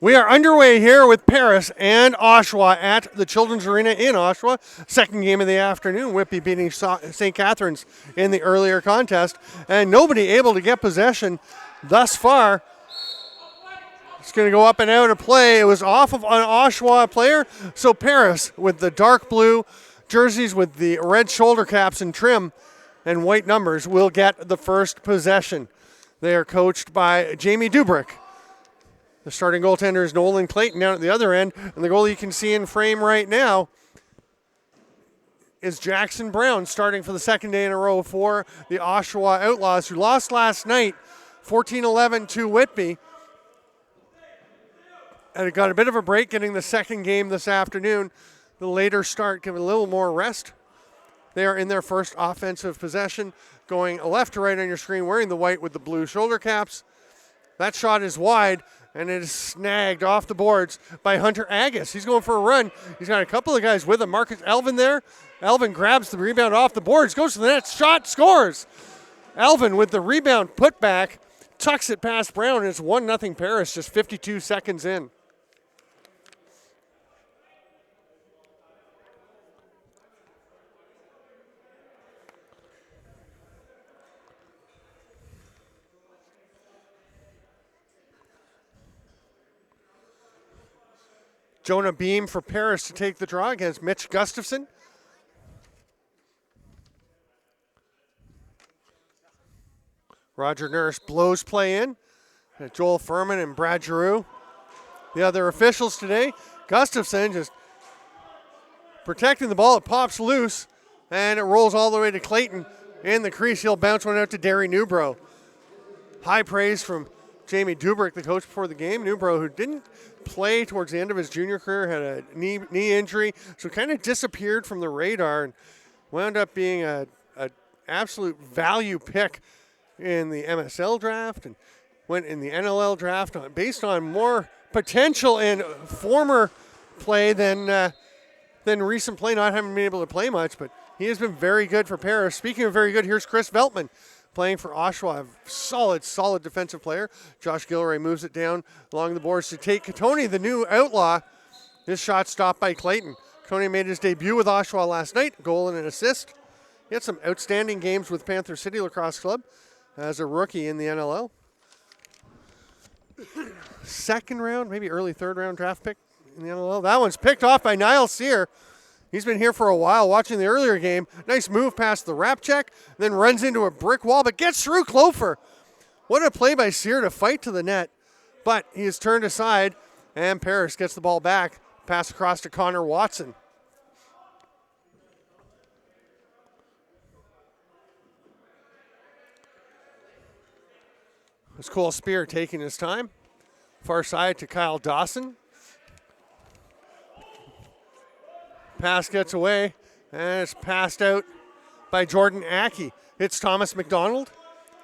We are underway here with Paris and Oshawa at the Children's Arena in Oshawa. Second game of the afternoon. Whitby beating St. Catharines in the earlier contest. And nobody able to get possession thus far. It's going to go up and out of play. It was off of an Oshawa player. So Paris with the dark blue jerseys with the red shoulder caps and trim and white numbers will get the first possession. They are coached by Jamie Dubrick. The starting goaltender is Nolan Clayton down at the other end. And the goal you can see in frame right now is Jackson Brown, starting for the second day in a row for the Oshawa Outlaws, who lost last night 14-11 to Whitby. And it got a bit of a break getting the second game this afternoon. The later start, give it a little more rest. They are in their first offensive possession, going left to right on your screen, wearing the white with the blue shoulder caps. That shot is wide, and it is snagged off the boards by Hunter Agus. He's going for a run. He's got a couple of guys with him. Marcus Elvin there. Elvin grabs the rebound off the boards, goes to the net, shot, scores. Elvin with the rebound put back, tucks it past Brown, and it's 1-0 Paris just 52 seconds in. Jonah Beam for Paris to take the draw against Mitch Gustafson. Roger Nurse blows play in. Joel Furman and Brad Giroux. The other officials today. Gustafson just protecting the ball. It pops loose, and it rolls all the way to Clayton in the crease. He'll bounce one out to Derry Newbro. High praise from Jamie Dubrick, the coach before the game. Newbro, who didn't play towards the end of his junior career, had a knee injury, so kind of disappeared from the radar and wound up being a absolute value pick in the MSL draft and went in the NLL draft based on more potential and former play than recent play, not having been able to play much, but he has been very good for Paris. Speaking of very good, here's Chris Beltman playing for Oshawa, a solid defensive player. Josh Gilray moves it down along the boards to take Katoni, the new outlaw. This shot stopped by Clayton. Katoni made his debut with Oshawa last night, goal and an assist. He had some outstanding games with Panther City Lacrosse Club as a rookie in the NLL. Second round, maybe early third round draft pick in the NLL. That one's picked off by Niall Sear. He's been here for a while watching the earlier game. Nice move past the wrap check, then runs into a brick wall, but gets through Clofer. What a play by Sear to fight to the net, but he is turned aside, and Paris gets the ball back. Pass across to Connor Watson. It's Cole Spear taking his time. Far side to Kyle Dawson. Pass gets away, and it's passed out by Jordan Aki. It's Thomas McDonald,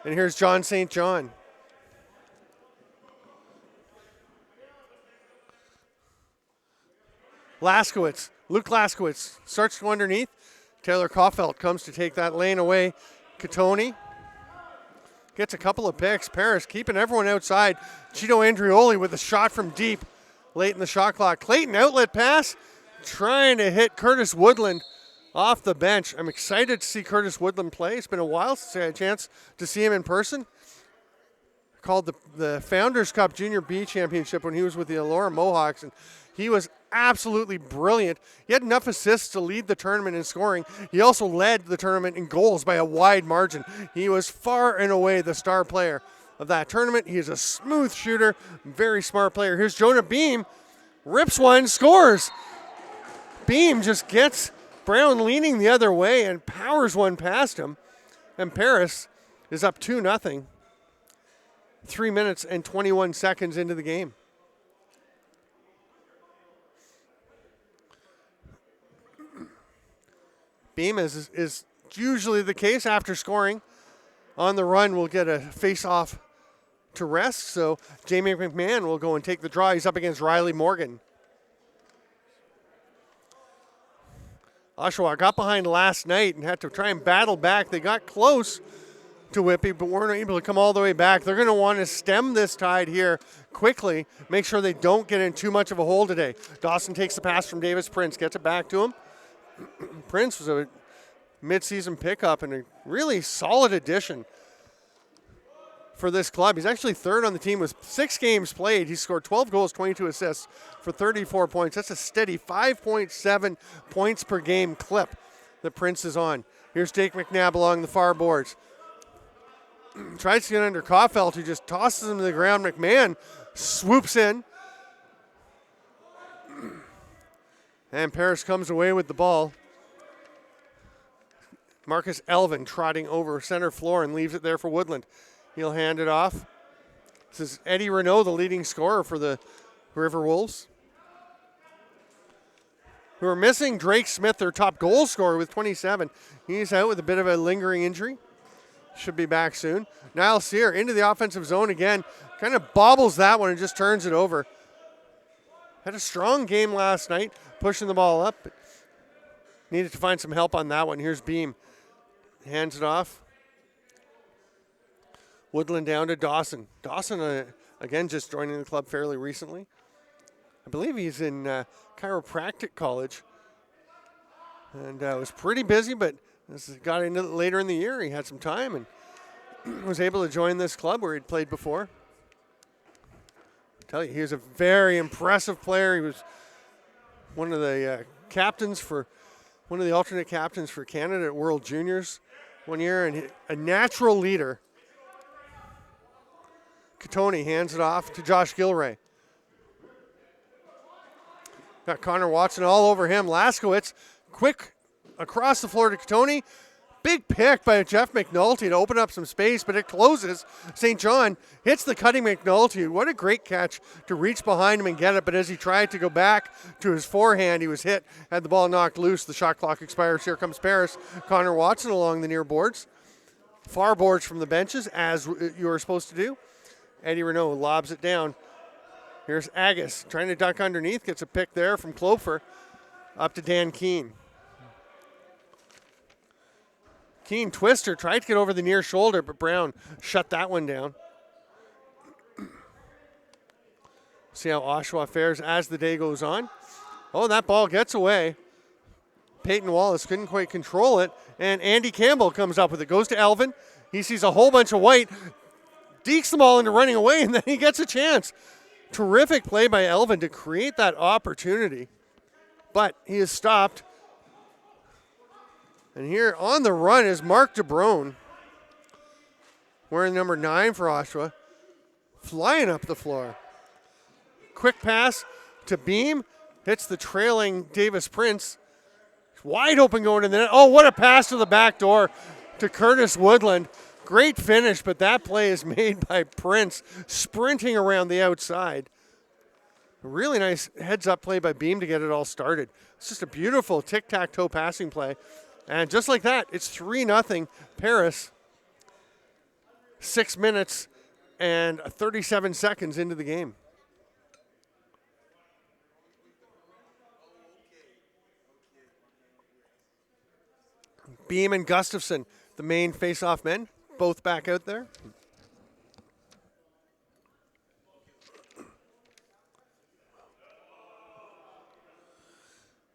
and here's John St. John. Luke Laskowitz starts to underneath. Taylor Kaufelt comes to take that lane away. Katoni gets a couple of picks. Paris keeping everyone outside. Cheeto Andrioli with a shot from deep late in the shot clock. Clayton outlet pass, trying to hit Curtis Woodland off the bench. I'm excited to see Curtis Woodland play. It's been a while since I had a chance to see him in person. Called the Founders Cup Junior B Championship when he was with the Elora Mohawks, and he was absolutely brilliant. He had enough assists to lead the tournament in scoring. He also led the tournament in goals by a wide margin. He was far and away the star player of that tournament. He is a smooth shooter, very smart player. Here's Jonah Beam, rips one, scores. Beam just gets Brown leaning the other way and powers one past him. And Paris is up 2-0. 3 minutes and 21 seconds into the game. Beam, is usually the case after scoring on the run, will get a face-off to rest. So Jamie McMahon will go and take the draw. He's up against Riley Morgan. Oshawa got behind last night and had to try and battle back. They got close to Whitby, but weren't able to come all the way back. They're going to want to stem this tide here quickly, make sure they don't get in too much of a hole today. Dawson takes the pass from Davis Prince, gets it back to him. Prince was a midseason pickup and a really solid addition for this club. He's actually third on the team with 6 games played. He scored 12 goals, 22 assists for 34 points. That's a steady 5.7 points per game clip that Prince is on. Here's Jake McNabb along the far boards. Tries to get under Caulfield, who just tosses him to the ground. McMahon swoops in. And Paris comes away with the ball. Marcus Elvin trotting over center floor and leaves it there for Woodland. He'll hand it off. This is Eddie Renault, the leading scorer for the RiverWolves, who are missing Drake Smith, their top goal scorer, with 27. He's out with a bit of a lingering injury. Should be back soon. Niall Sear into the offensive zone again. Kind of bobbles that one and just turns it over. Had a strong game last night, pushing the ball up. But needed to find some help on that one. Here's Beam. Hands it off. Woodland down to Dawson. Dawson, again, just joining the club fairly recently. I believe he's in chiropractic college. And was pretty busy, but as he got into it later in the year, he had some time and was able to join this club where he'd played before. I tell you, he was a very impressive player. He was one of the one of the alternate captains for Canada at World Juniors one year, and a natural leader. Katoni hands it off to Josh Gilray. Got Connor Watson all over him. Laskowitz, quick across the floor to Katoni. Big pick by Jeff McNulty to open up some space, but it closes. St. John hits the cutting McNulty. What a great catch to reach behind him and get it, but as he tried to go back to his forehand, he was hit, had the ball knocked loose. The shot clock expires. Here comes Paris. Connor Watson along the near boards. Far boards from the benches, as you were supposed to do. Eddie Renault lobs it down. Here's Agus trying to duck underneath. Gets a pick there from Clofer. Up to Dan Keene. Keene twister, tried to get over the near shoulder, but Brown shut that one down. See how Oshawa fares as the day goes on. Oh, that ball gets away. Peyton Wallace couldn't quite control it, and Andy Campbell comes up with it. Goes to Elvin. He sees a whole bunch of white, dekes them all into running away, and then he gets a chance. Terrific play by Elvin to create that opportunity, but he is stopped. And here on the run is Mark DeBrone, wearing number 9 for Oshawa, flying up the floor. Quick pass to Beam, hits the trailing Davis Prince. Wide open going in the net. Oh, what a pass to the back door to Curtis Woodland. Great finish, but that play is made by Prince, sprinting around the outside. A really nice heads-up play by Beam to get it all started. It's just a beautiful tic-tac-toe passing play. And just like that, it's 3-0 Paris. 6 minutes and 37 seconds into the game. Beam and Gustafson, the main face-off men, both back out there.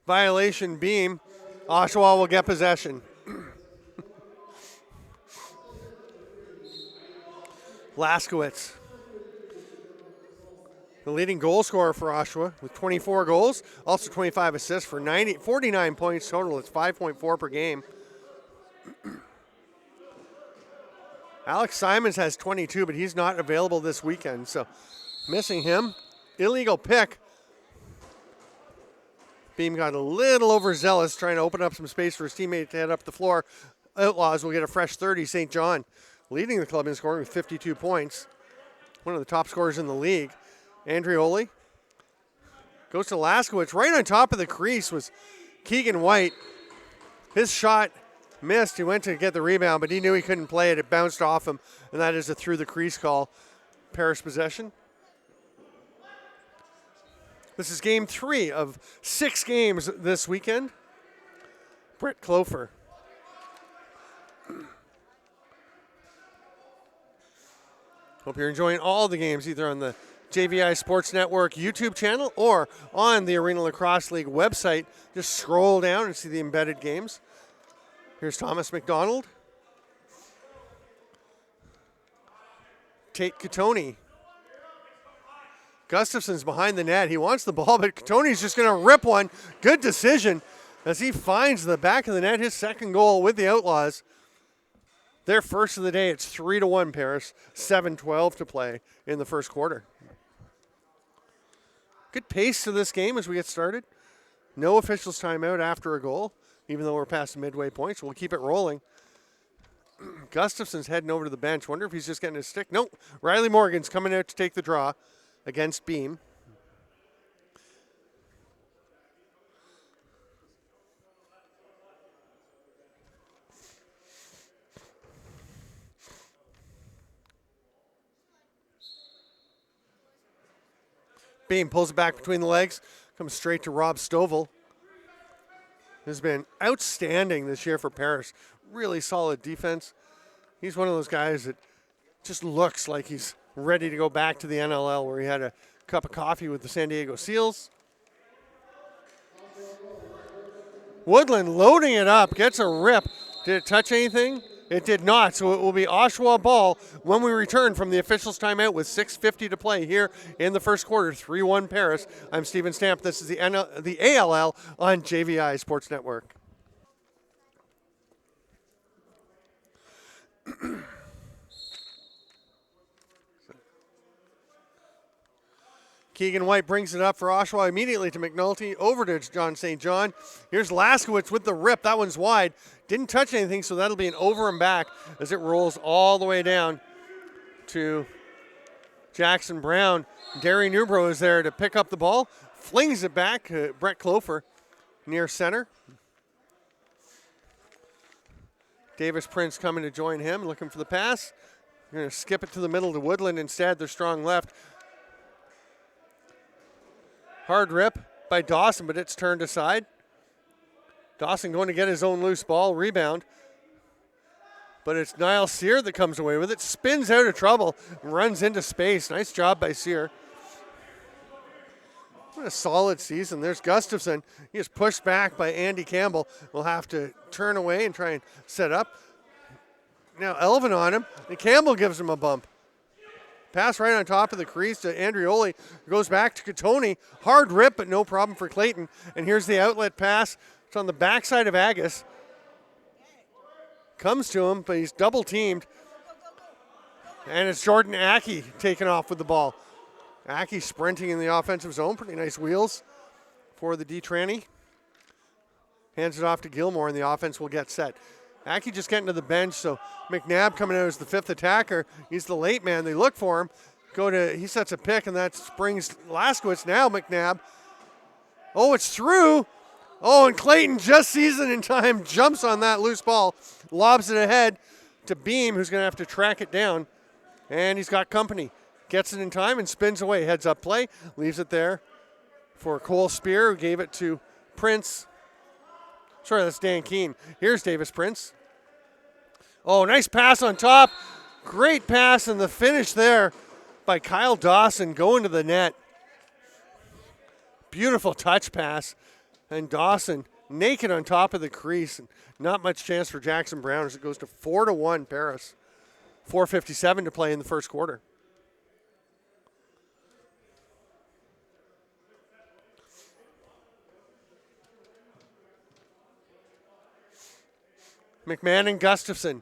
Violation, Beam. Oshawa will get possession. Laskowitz, the leading goal scorer for Oshawa with 24 goals, also 25 assists for 49 points total. It's 5.4 per game. Alex Simons has 22, but he's not available this weekend, so missing him. Illegal pick. Beam got a little overzealous trying to open up some space for his teammate to head up the floor. Outlaws will get a fresh 30. St. John leading the club in scoring with 52 points. One of the top scorers in the league. Andrioli goes to Laskowitz. Right on top of the crease was Keegan White. His shot missed. He went to get the rebound, but he knew he couldn't play it. It bounced off him, and that is a through the crease call. Paris possession. This is game 3 of 6 games this weekend. Brett Clofer. Hope you're enjoying all the games either on the JVI Sports Network YouTube channel or on the Arena Lacrosse League website. Just scroll down and see the embedded games. Here's Thomas McDonald. Tate Katoni. Gustafson's behind the net. He wants the ball, but Katoni's just going to rip one. Good decision as he finds the back of the net, his second goal with the Outlaws. Their first of the day. It's 3-1 Paris. 7:12 to play in the first quarter. Good pace to this game as we get started. No officials timeout after a goal, even though we're past the midway point, so we'll keep it rolling. Gustafson's heading over to the bench. Wonder if he's just getting his stick. Nope. Riley Morgan's coming out to take the draw against Beam. Beam pulls it back between the legs, comes straight to Rob Stovall. Has been outstanding this year for Paris. Really solid defense. He's one of those guys that just looks like he's ready to go back to the NLL where he had a cup of coffee with the San Diego Seals. Woodland loading it up, gets a rip. Did it touch anything? It did not, so it will be Oshawa ball when we return from the officials' timeout with 6:50 to play here in the first quarter. 3-1 Paris. I'm Steven Stamp. This is the ALL on JVI Sports Network. Keegan White brings it up for Oshawa immediately to McNulty, over to John St. John. Here's Laskowitz with the rip. That one's wide. Didn't touch anything, so that'll be an over and back as it rolls all the way down to Jackson Brown. Derry Newbro is there to pick up the ball. Flings it back to Brett Clofer near center. Davis Prince coming to join him, looking for the pass. They're going to skip it to the middle to Woodland instead. They're strong left. Hard rip by Dawson, but it's turned aside. Dawson going to get his own loose ball, rebound. But it's Niall Sear that comes away with it. Spins out of trouble, runs into space. Nice job by Sear. What a solid season. There's Gustafson. He is pushed back by Andy Campbell. We'll have to turn away and try and set up. Now Elvin on him, and Campbell gives him a bump. Pass right on top of the crease to Andrioli. Goes back to Katoni. Hard rip, but no problem for Clayton. And here's the outlet pass. It's on the backside of Agus. Comes to him, but he's double teamed. And it's Jordan Aki taking off with the ball. Aki sprinting in the offensive zone. Pretty nice wheels for the D-Tranny. Hands it off to Gilmore, and the offense will get set. Aki just getting to the bench, so McNabb coming out as the fifth attacker. He's the late man. They look for him. He sets a pick, and that springs Laskowitz. Now McNabb. Oh, it's through. Oh, and Clayton just sees it in time, jumps on that loose ball, lobs it ahead to Beam, who's going to have to track it down. And he's got company. Gets it in time and spins away. Heads up play, leaves it there for Cole Spear, who gave it to Prince. Sorry, that's Dan Keene. Here's Davis Prince. Oh, nice pass on top. Great pass, and the finish there by Kyle Dawson going to the net. Beautiful touch pass. And Dawson naked on top of the crease. And not much chance for Jackson Brown as it goes to 4-1 Paris. 4:57 to play in the first quarter. McMahon and Gustafson.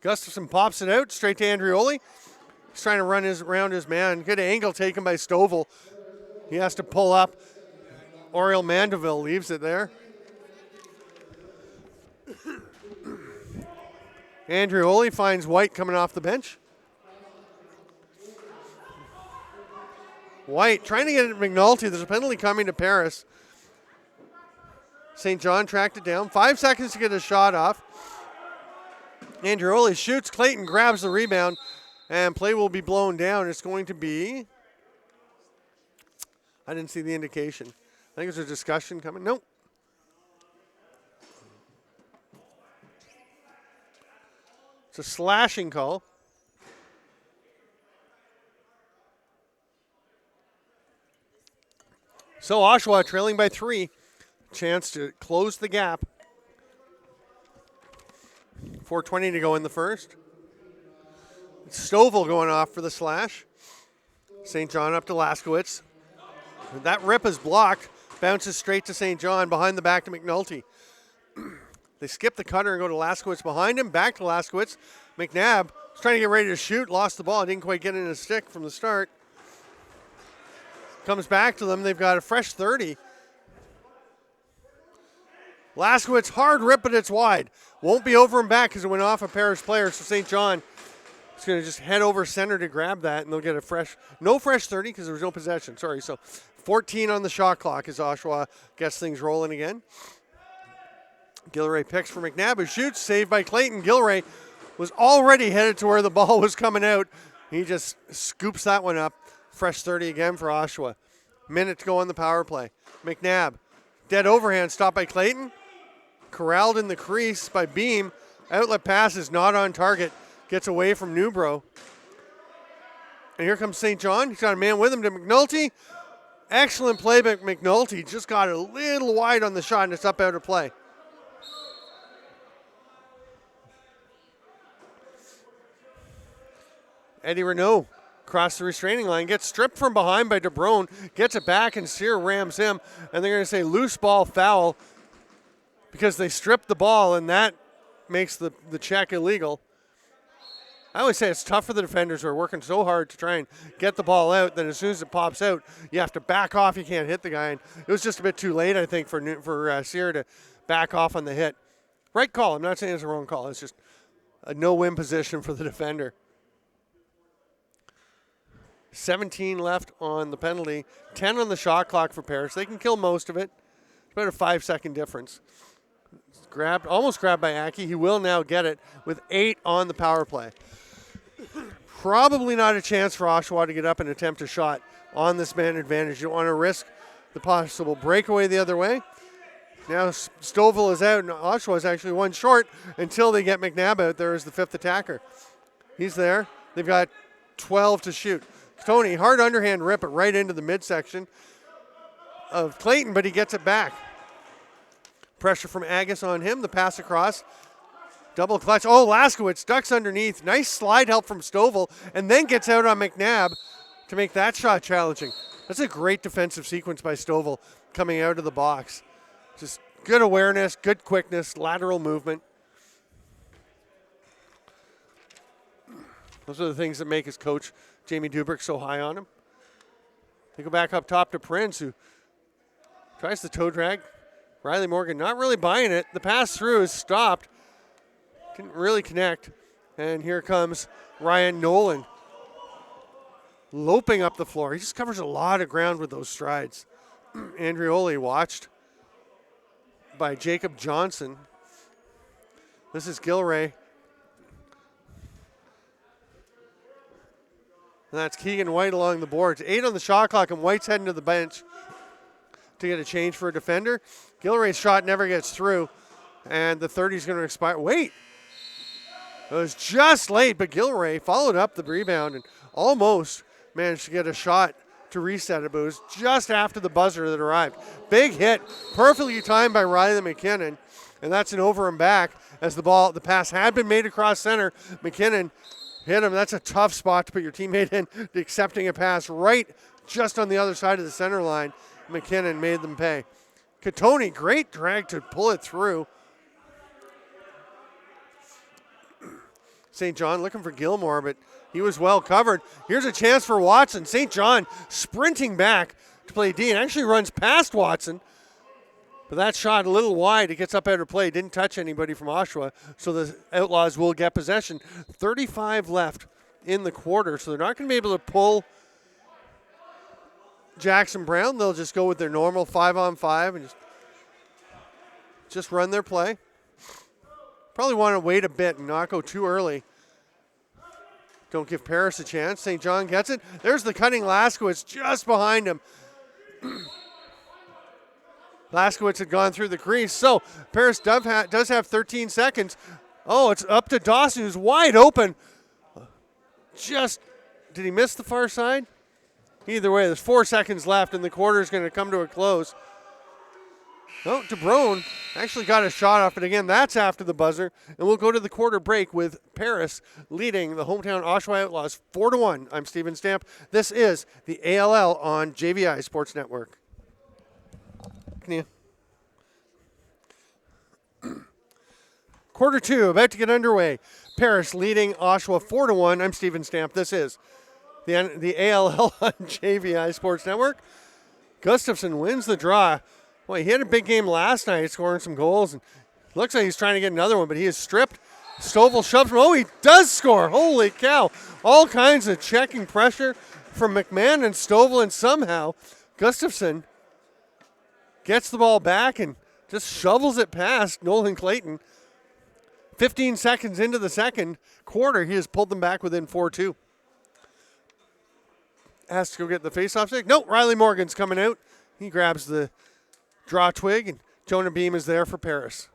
Gustafson pops it out straight to Andrioli. He's trying to run around his man. Good angle taken by Stovall. He has to pull up. Oriel Mandeville leaves it there. Andrioli finds White coming off the bench. White trying to get it at McNulty. There's a penalty coming to Paris. St. John tracked it down. 5 seconds to get a shot off. Andrioli shoots. Clayton grabs the rebound. And play will be blown down. It's going to be... I didn't see the indication. I think there's a discussion coming. Nope. It's a slashing call. So Oshawa trailing by 3. Chance to close the gap. 4:20 to go in the first. Stovall going off for the slash. St. John up to Laskowitz. That rip is blocked. Bounces straight to St. John, behind the back to McNulty. They skip the cutter and go to Laskowitz behind him. Back to Laskowitz. McNabb was trying to get ready to shoot. Lost the ball. Didn't quite get in his stick from the start. Comes back to them. They've got a fresh 30. Laskowitz, hard rip, but it's wide. Won't be over and back because it went off a Paris player. So St. John is going to just head over center to grab that, and they'll get no fresh 30 because there was no possession. Sorry. So 14 on the shot clock as Oshawa gets things rolling again. Gilray picks for McNabb, who shoots, saved by Clayton. Gilray was already headed to where the ball was coming out. He just scoops that one up. Fresh 30 again for Oshawa. Minute to go on the power play. McNabb, dead overhand, stopped by Clayton. Corralled in the crease by Beam. Outlet pass is not on target. Gets away from Newbro. And here comes St. John. He's got a man with him to McNulty. Excellent play by McNulty. Just got a little wide on the shot, and it's up out of play. Eddie Renault across the restraining line, gets stripped from behind by DeBrone, gets it back, and Sear rams him. And they're going to say loose ball foul because they stripped the ball, and that makes the check illegal. I always say it's tough for the defenders who are working so hard to try and get the ball out that as soon as it pops out, you have to back off. You can't hit the guy. And it was just a bit too late, I think, for Sear to back off on the hit. Right call. I'm not saying it's a wrong call. It's just a no-win position for the defender. 17 left on the penalty, 10 on the shot clock for Paris. They can kill most of it. It's about a 5-second difference. Almost grabbed by Aki. He will now get it with 8 on the power play. Probably not a chance for Oshawa to get up and attempt a shot on this man advantage. You don't want to risk the possible breakaway the other way. Now Stovall is out, and Oshawa is actually one short until they get McNabb out there as the 5th attacker. He's there. They've got 12 to shoot. Tony, hard underhand rip it right into the midsection of Clayton, but he gets it back. Pressure from Agus on him. The pass across. Double clutch. Oh, Laskowitz ducks underneath. Nice slide help from Stovall, and then gets out on McNabb to make that shot challenging. That's a great defensive sequence by Stovall coming out of the box. Just good awareness, good quickness, lateral movement. Those are the things that make his coach, Jamie Dubrick, so high on him. They go back up top to Prince, who tries the toe drag. Riley Morgan not really buying it. The pass through is stopped. Didn't really connect. And here comes Ryan Nolan loping up the floor. He just covers a lot of ground with those strides. Andrioli watched by Jacob Johnson. This is Gilray. And that's Keegan White along the boards. 8 on the shot clock, and White's heading to the bench to get a change for a defender. Gilray's shot never gets through, and the 30 is going to expire. Wait. It was just late, but Gilray followed up the rebound and almost managed to get a shot to reset it, but it was just after the buzzer that arrived. Big hit, perfectly timed by Riley McKinnon, and that's an over and back as the pass had been made across center. McKinnon hit him. That's a tough spot to put your teammate in, accepting a pass right just on the other side of the center line. McKinnon made them pay. Katoni, great drag to pull it through. St. John looking for Gilmore, but he was well covered. Here's a chance for Watson. St. John sprinting back to play D and actually runs past Watson. But that shot a little wide. It gets up out of play. Didn't touch anybody from Oshawa, so the Outlaws will get possession. 35 left in the quarter, so they're not going to be able to pull Jackson Brown. They'll just go with their normal 5-on-5 and just run their play. Probably want to wait a bit and not go too early. Don't give Paris a chance. St. John gets it. There's the cutting Laskowitz just behind him. Laskowitz had gone through the crease. So Paris does have 13 seconds. Oh, it's up to Dawson, who's wide open. Did he miss the far side? Either way, there's 4 seconds left, and the quarter is going to come to a close. Oh, DeBrone actually got a shot off, but again, that's after the buzzer. And we'll go to the quarter break with Paris leading the hometown Oshawa Outlaws 4-1. I'm Steven Stamp. This is the ALL on JVI Sports Network. Quarter 2 about to get underway. Paris leading Oshawa 4-1. I'm Steven Stamp. This is the ALL on JVI Sports Network. Gustafson wins the draw. Boy, he had a big game last night, scoring some goals, and looks like he's trying to get another one, but he is stripped. Stovall shoves him. Oh, he does score. Holy cow. All kinds of checking pressure from McMahon and Stovall, and somehow Gustafson gets the ball back and just shovels it past Nolan Clayton. 15 seconds into the second quarter, he has pulled them back within 4-2. Has to go get the faceoff stick. No, Riley Morgan's coming out. He grabs the draw twig, and Jonah Beam is there for Paris.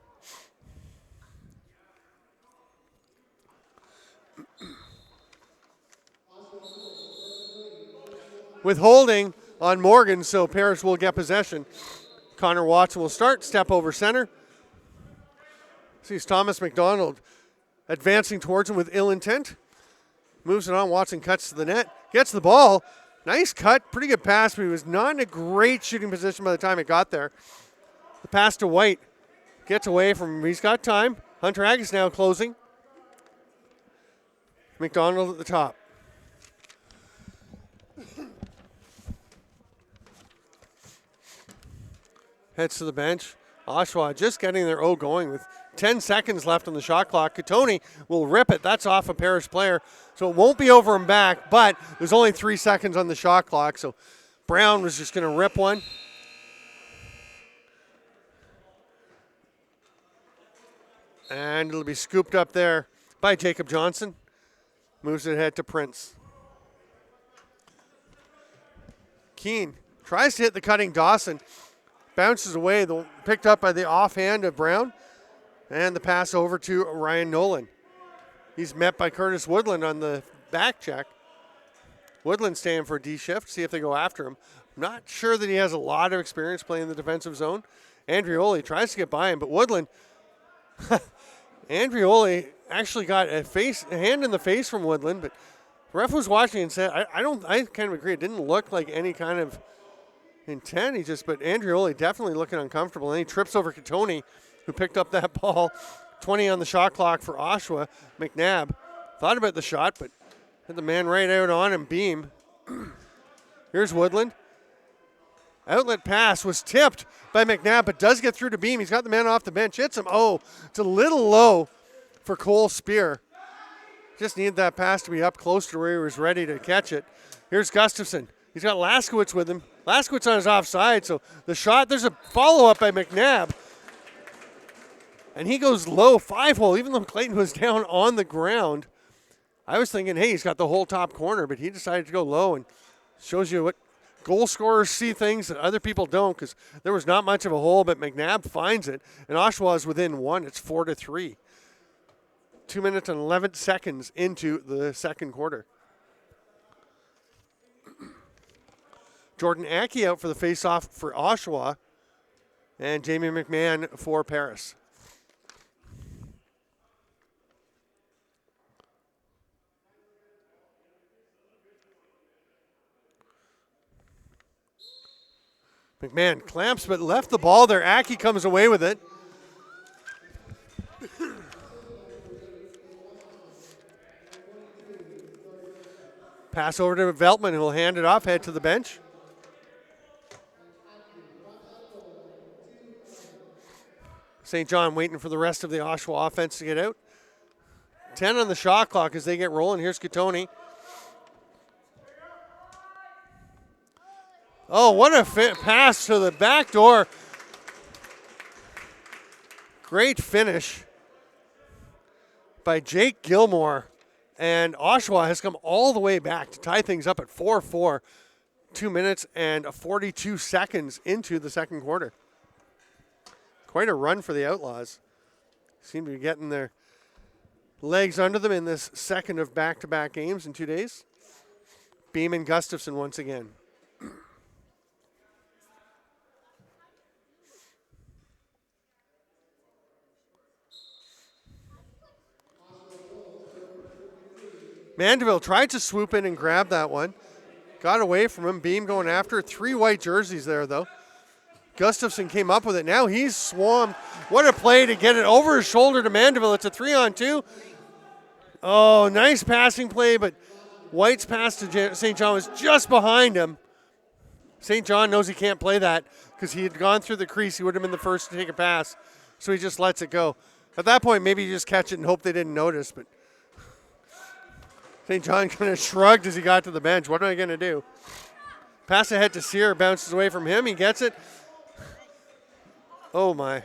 With holding on Morgan, so Paris will get possession. Connor Watson will start, step over center. Sees Thomas McDonald advancing towards him with ill intent. Moves it on. Watson cuts to the net. Gets the ball. Nice cut. Pretty good pass, but he was not in a great shooting position by the time it got there. The pass to White. Gets away from him. He's got time. Hunter Agus now closing. McDonald at the top. Heads to the bench. Oshawa just getting their O going with 10 seconds left on the shot clock. Katoni will rip it. That's off a Paris player. So it won't be over and back, but there's only 3 seconds on the shot clock. So Brown was just going to rip one. And it'll be scooped up there by Jacob Johnson. Moves it ahead to Prince. Keane tries to hit the cutting Dawson. Bounces away, picked up by the offhand of Brown. And the pass over to Ryan Nolan. He's met by Curtis Woodland on the back check. Woodland staying for a D shift, see if they go after him. I'm not sure that he has a lot of experience playing the defensive zone. Andrioli tries to get by him, but Woodland, Andrioli actually got a hand in the face from Woodland, but the ref was watching and said, I kind of agree. It didn't look like any kind of intent. But Andrioli definitely looking uncomfortable. And he trips over Katoni, who picked up that ball. 20 on the shot clock for Oshawa. McNabb thought about the shot, but had the man right out on him. Beam. Here's Woodland. Outlet pass was tipped by McNabb, but does get through to Beam. He's got the man off the bench. Hits him. Oh, it's a little low for Cole Spear. Just needed that pass to be up close to where he was ready to catch it. Here's Gustafson. He's got Laskowitz with him. Laskowitz on his offside, so the shot, there's a follow-up by McNabb. And he goes low 5-hole, even though Clayton was down on the ground. I was thinking, hey, he's got the whole top corner, but he decided to go low, and shows you what goal scorers see things that other people don't, because there was not much of a hole, but McNabb finds it, and Oshawa is within 1. It's 4-3. 2 minutes and 11 seconds into the second quarter. Jordan Aki out for the face-off for Oshawa, and Jamie McMahon for Paris. McMahon clamps, but left the ball there. Aki comes away with it. Pass over to Beltman, who will hand it off, head to the bench. St. John waiting for the rest of the Oshawa offense to get out. 10 on the shot clock as they get rolling. Here's Katoni. Oh, what a pass to the back door. Great finish by Jake Gilmore. And Oshawa has come all the way back to tie things up at 4-4. 2 minutes and 42 seconds into the second quarter. Quite a run for the Outlaws. Seem to be getting their legs under them in this second of back-to-back games in 2 days. Beam and Gustafson once again. Mandeville tried to swoop in and grab that one. Got away from him. Beam going after it. 3 white jerseys there, though. Gustafson came up with it. Now he's swarmed. What a play to get it over his shoulder to Mandeville. It's a 3-on-2. Oh, nice passing play, but White's pass to St. John was just behind him. St. John knows he can't play that because he had gone through the crease. He would have been the first to take a pass, so he just lets it go. At that point, maybe you just catch it and hope they didn't notice, but St. John kind of shrugged as he got to the bench. What am I going to do? Pass ahead to Sear, bounces away from him. He gets it. Oh, my.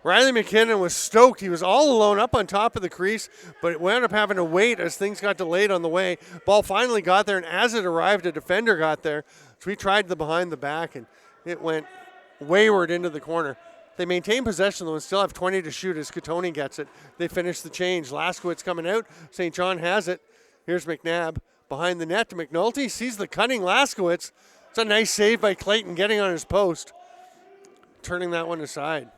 Riley McKinnon was stoked. He was all alone up on top of the crease, but wound up having to wait as things got delayed on the way. Ball finally got there, and as it arrived, a defender got there. So we tried the behind the back, and it went wayward into the corner. They maintain possession, though, and still have 20 to shoot as Katoni gets it. They finish the change. Laskowitz coming out. St. John has it. Here's McNabb behind the net to McNulty. Sees the cutting Laskowitz. It's a nice save by Clayton getting on his post. Turning that one aside.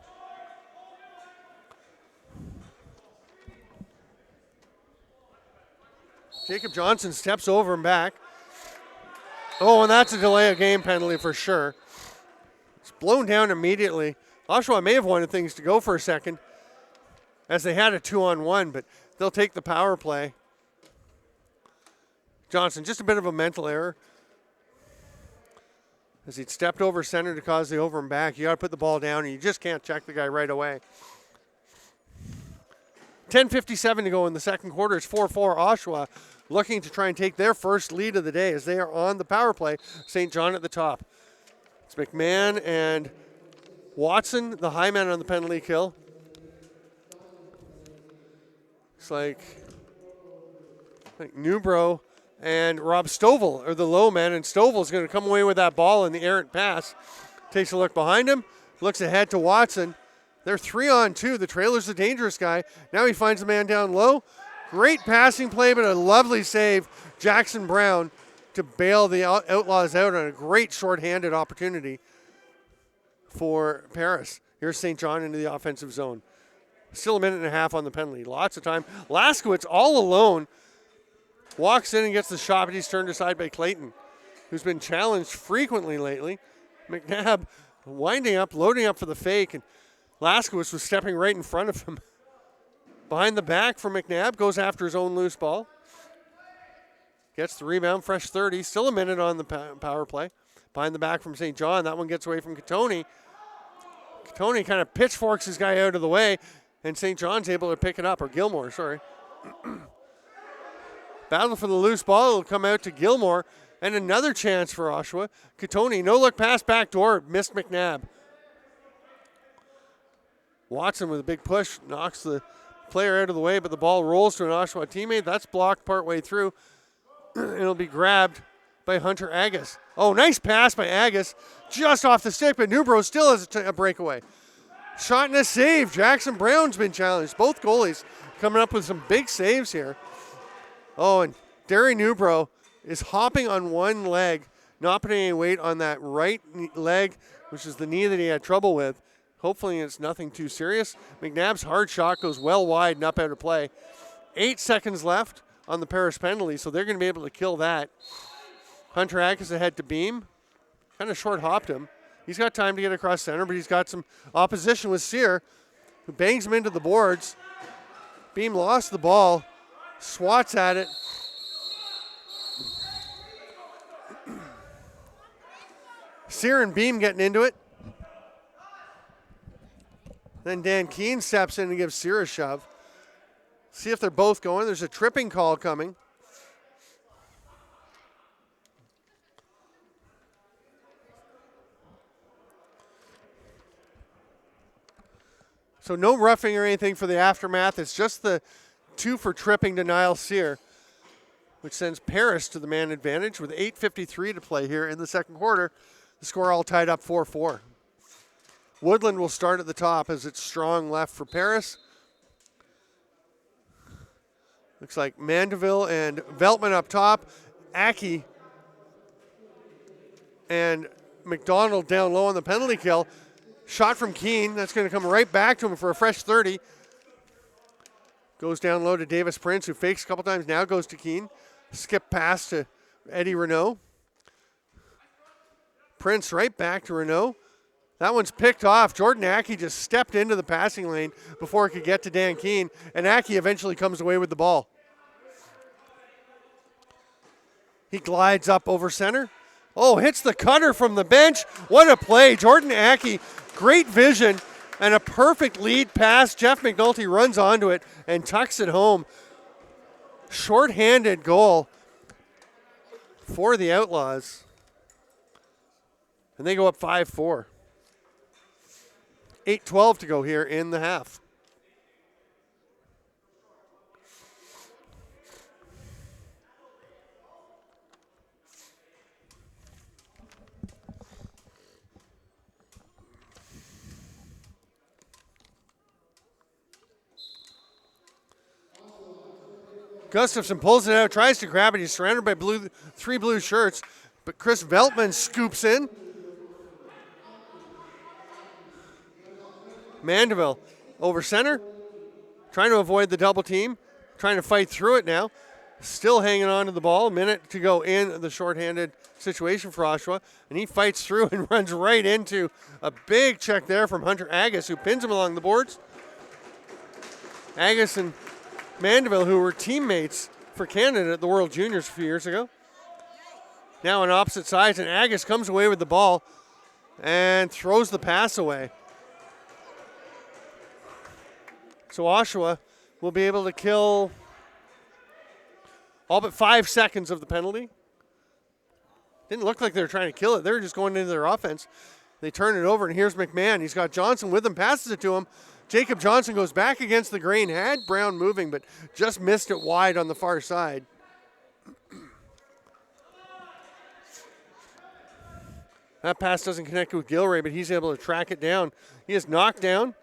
Jacob Johnson steps over and back. Oh, and that's a delay of game penalty for sure. It's blown down immediately. Oshawa may have wanted things to go for a second as they had a 2-on-1, but they'll take the power play. Johnson, just a bit of a mental error. As he'd stepped over center to cause the over and back. You got to put the ball down, and you just can't check the guy right away. 10:57 to go in the second quarter. It's 4-4 Oshawa, looking to try and take their first lead of the day as they are on the power play. St. John at the top. It's McMahon and Watson, the high man on the penalty kill. It's like Newbro and Rob Stovall are the low men, and Stovall's going to come away with that ball in the errant pass. Takes a look behind him, looks ahead to Watson. They're 3-on-2. The trailer's a dangerous guy. Now he finds the man down low. Great passing play, but a lovely save. Jackson Brown to bail the Outlaws out on a great short-handed opportunity for Paris. Here's St. John into the offensive zone. Still a minute and a half on the penalty. Lots of time. Laskowitz all alone walks in and gets the shot, but he's turned aside by Clayton, who's been challenged frequently lately. McNabb winding up, loading up for the fake, and Laskowitz was stepping right in front of him. Behind the back for McNabb, goes after his own loose ball. Gets the rebound, fresh 30. Still a minute on the power play. Behind the back from St. John. That one gets away from Katoni. Katoni kind of pitchforks his guy out of the way, and St. John's able to pick it up, or Gilmore, sorry. Battle for the loose ball. It'll come out to Gilmore, and another chance for Oshawa. Katoni, no-look pass back door, missed McNabb. Watson with a big push, knocks the player out of the way, but the ball rolls to an Oshawa teammate. That's blocked partway through. It'll be grabbed by Hunter Agus. Oh, nice pass by Agus. Just off the stick, but Newbro still has a breakaway. Shot and a save. Jackson Brown's been challenged. Both goalies coming up with some big saves here. Oh, and Derry Newbro is hopping on one leg, not putting any weight on that right leg, which is the knee that he had trouble with. Hopefully it's nothing too serious. McNabb's hard shot goes well wide and up out of play. 8 seconds left on the Paris penalty, so they're going to be able to kill that. Hunter Agus ahead to Beam. Kind of short-hopped him. He's got time to get across center, but he's got some opposition with Sear, who bangs him into the boards. Beam lost the ball, swats at it. Sear and Beam getting into it. Then Dan Keene steps in and gives Sear a shove. See if they're both going. There's a tripping call coming. So no roughing or anything for the aftermath. It's just the 2 for tripping to Niall Sear, which sends Paris to the man advantage with 8:53 to play here in the second quarter. The score all tied up 4-4. Woodland will start at the top as it's strong left for Paris. Looks like Mandeville and Beltman up top. Aki and McDonald down low on the penalty kill. Shot from Keene. That's going to come right back to him for a fresh 30. Goes down low to Davis Prince, who fakes a couple times, now goes to Keene. Skip pass to Eddie Renault. Prince right back to Renault. That one's picked off. Jordan Aki just stepped into the passing lane before it could get to Dan Keene, and Aki eventually comes away with the ball. He glides up over center. Oh, hits the cutter from the bench. What a play. Jordan Aki, great vision and a perfect lead pass. Jeff McNulty runs onto it and tucks it home. Short-handed goal for the Outlaws. And they go up 5-4. 8:12 to go here in the half. Gustafson pulls it out, tries to grab it. He's surrounded by three blue shirts, but Chris Beltman scoops in. Mandeville over center, trying to avoid the double team, trying to fight through it now. Still hanging on to the ball. A minute to go in the shorthanded situation for Oshawa, and he fights through and runs right into a big check there from Hunter Agus, who pins him along the boards. Agus and Mandeville, who were teammates for Canada at the World Juniors a few years ago. Now on opposite sides, and Agus comes away with the ball and throws the pass away. So Oshawa will be able to kill all but 5 seconds of the penalty. Didn't look like they were trying to kill it. They were just going into their offense. They turn it over, and here's McMahon. He's got Johnson with him, passes it to him. Jacob Johnson goes back against the grain, had Brown moving, but just missed it wide on the far side. That pass doesn't connect with Gilray, but he's able to track it down. He is knocked down.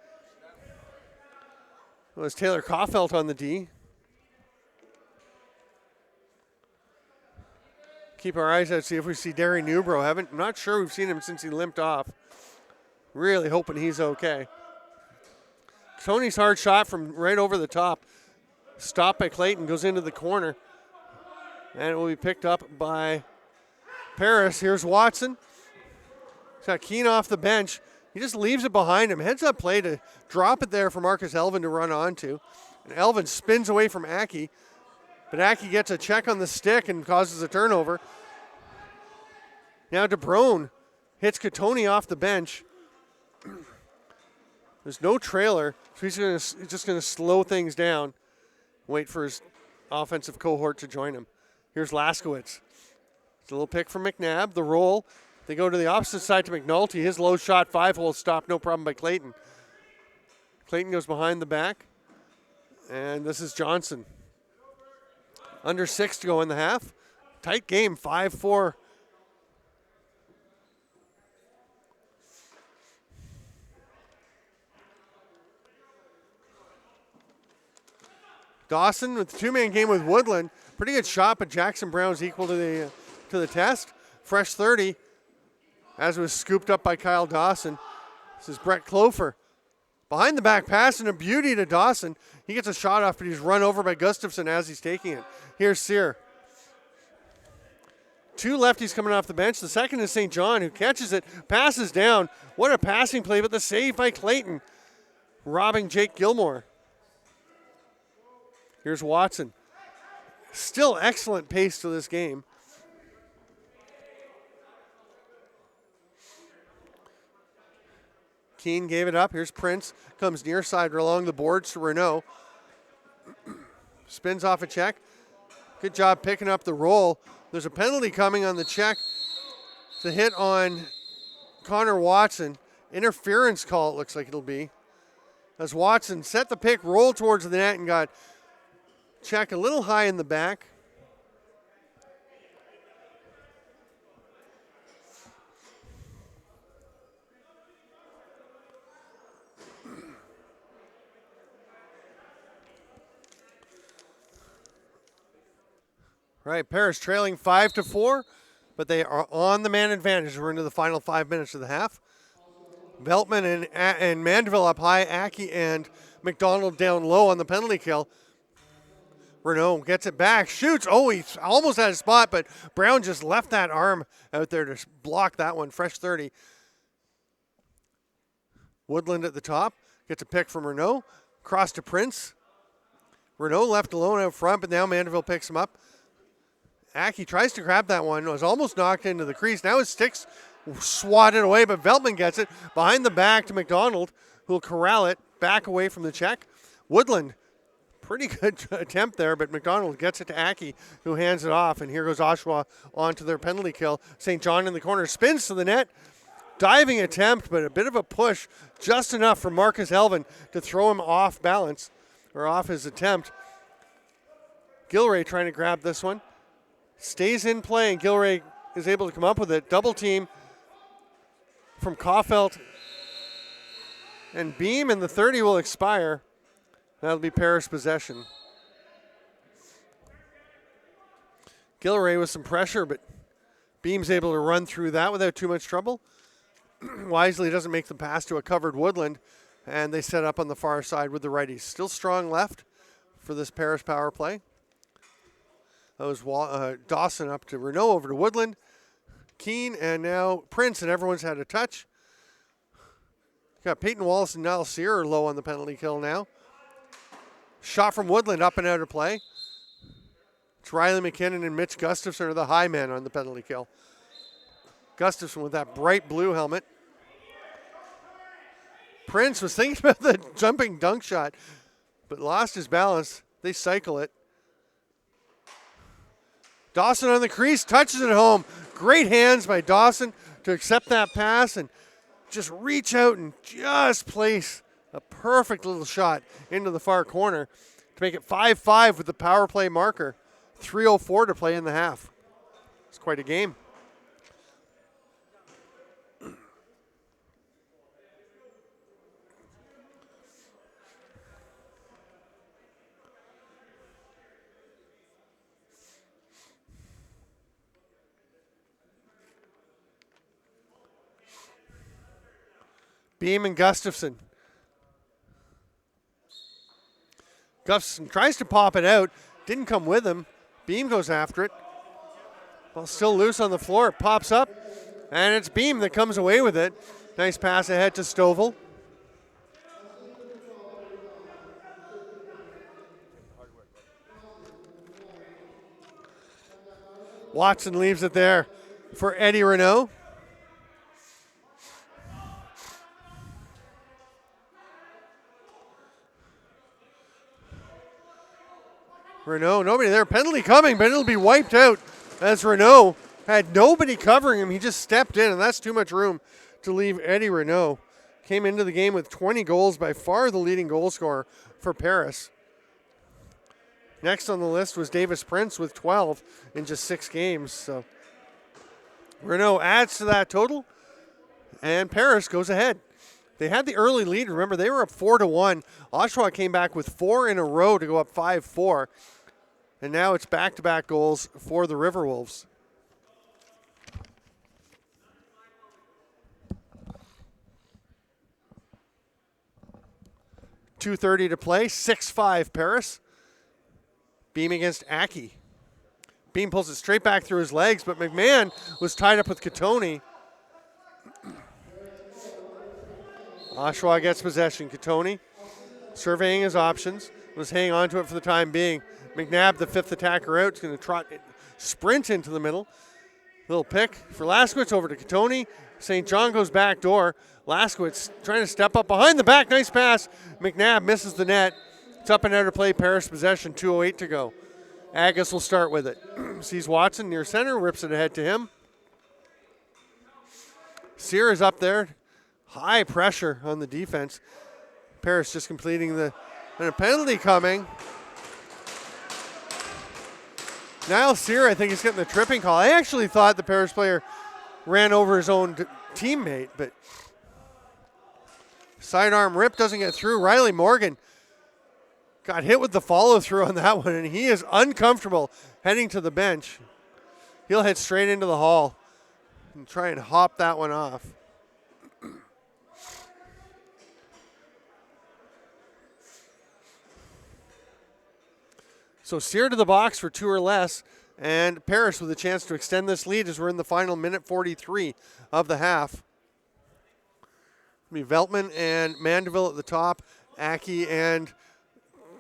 It was Taylor Kaufelt on the D. Keep our eyes out, see if we see Derry Newbro. I'm not sure we've seen him since he limped off. Really hoping he's okay. Tony's hard shot from right over the top. Stopped by Clayton, goes into the corner. And it will be picked up by Paris. Here's Watson. He's got Keene off the bench. He just leaves it behind him. Heads up play to drop it there for Marcus Elvin to run onto. And Elvin spins away from Aki. But Aki gets a check on the stick and causes a turnover. Now DeBrone hits Katoni off the bench. There's no trailer, so he's just going to slow things down, wait for his offensive cohort to join him. Here's Laskowitz. It's a little pick from McNabb. The roll. They go to the opposite side to McNulty. His low shot 5-hole stop, no problem by Clayton. Clayton goes behind the back, and this is Johnson. Under 6 to go in the half. Tight game, 5-4. Dawson with the two-man game with Woodland. Pretty good shot, but Jackson Brown's equal to the test. Fresh 30, as was scooped up by Kyle Dawson. This is Brett Clofer. Behind the back pass and a beauty to Dawson. He gets a shot off, but he's run over by Gustafson as he's taking it. Here's Sear. Two lefties coming off the bench. The second is St. John, who catches it, passes down. What a passing play, but the save by Clayton, robbing Jake Gilmore. Here's Watson. Still excellent pace to this game. Keene gave it up. Here's Prince. Comes near side along the boards to Renault. Spins off a check. Good job picking up the roll. There's a penalty coming on the check. It's a hit on Connor Watson. Interference call, it looks like it'll be. As Watson set the pick, rolled towards the net, and got check a little high in the back. All right, Paris trailing 5-4, but they are on the man advantage. We're into the final 5 minutes of the half. Beltman and Mandeville up high. Aki and McDonald down low on the penalty kill. Renault gets it back, shoots. Oh, he almost had a spot, but Brown just left that arm out there to block that one. Fresh 30. Woodland at the top. Gets a pick from Renault. Cross to Prince. Renault left alone out front, but now Mandeville picks him up. Aki tries to grab that one. Was almost knocked into the crease. Now his stick's swatted away, but Beltman gets it behind the back to McDonald, who'll corral it back away from the check. Woodland, pretty good attempt there, but McDonald gets it to Aki, who hands it off, and here goes Oshawa onto their penalty kill. St. John in the corner, spins to the net. Diving attempt, but a bit of a push, just enough for Marcus Elvin to throw him off balance, or off his attempt. Gilray trying to grab this one. Stays in play, and Gilray is able to come up with it. Double team from Caulfield. And Beam in the 30 will expire. That'll be Paris possession. Gilray with some pressure, but Beam's able to run through that without too much trouble. Wisely doesn't make the pass to a covered Woodland, and they set up on the far side with the righties. Still strong left for this Paris power play. That was Dawson up to Renault, over to Woodland. Keane, and now Prince, and everyone's had a touch. Got Peyton Wallace and Niall Sear low on the penalty kill now. Shot from Woodland up and out of play. It's Riley McKinnon and Mitch Gustafson are the high men on the penalty kill. Gustafson with that bright blue helmet. Prince was thinking about the jumping dunk shot, but lost his balance. They cycle it. Dawson on the crease, touches it home. Great hands by Dawson to accept that pass and just reach out and just place a perfect little shot into the far corner to make it 5-5 with the power play marker. 3:04 to play in the half. It's quite a game. Beam and Gustafson. Gustafson tries to pop it out. Didn't come with him. Beam goes after it. Ball still loose on the floor. It pops up. And it's Beam that comes away with it. Nice pass ahead to Stovall. Watson leaves it there for Eddie Renault. Renault, nobody there. Penalty coming, but it'll be wiped out as Renault had nobody covering him. He just stepped in, and that's too much room to leave Eddie Renault. Came into the game with 20 goals, by far the leading goal scorer for Paris. Next on the list was Davis Prince with 12 in just 6 games. So Renault adds to that total, and Paris goes ahead. They had the early lead. Remember, they were up 4-1. Oshawa came back with 4 in a row to go up 5-4. And now it's back-to-back goals for the RiverWolves. .230 to play, 6-5 Paris. Beam against Aki. Beam pulls it straight back through his legs, but McMahon was tied up with Katoni. Oshawa gets possession. Katoni surveying his options, was hanging on to it for the time being. McNabb, the 5th attacker out, is going to sprint into the middle. Little pick for Laskowitz over to Katoni. St. John goes back door. Laskowitz trying to step up behind the back. Nice pass. McNabb misses the net. It's up and out of play. Paris possession, 2:08 to go. Agus will start with it. Sees Watson near center, rips it ahead to him. Sear is up there. High pressure on the defense. Paris just completing and a penalty coming. Niall Sear, I think he's getting the tripping call. I actually thought the Paris player ran over his own teammate, but sidearm rip doesn't get through. Riley Morgan got hit with the follow-through on that one, and he is uncomfortable heading to the bench. He'll head straight into the hall and try and hop that one off. So Sear to the box for 2 or less, and Paris with a chance to extend this lead as we're in the final minute 43 of the half. It'll be Beltman and Mandeville at the top, Aki and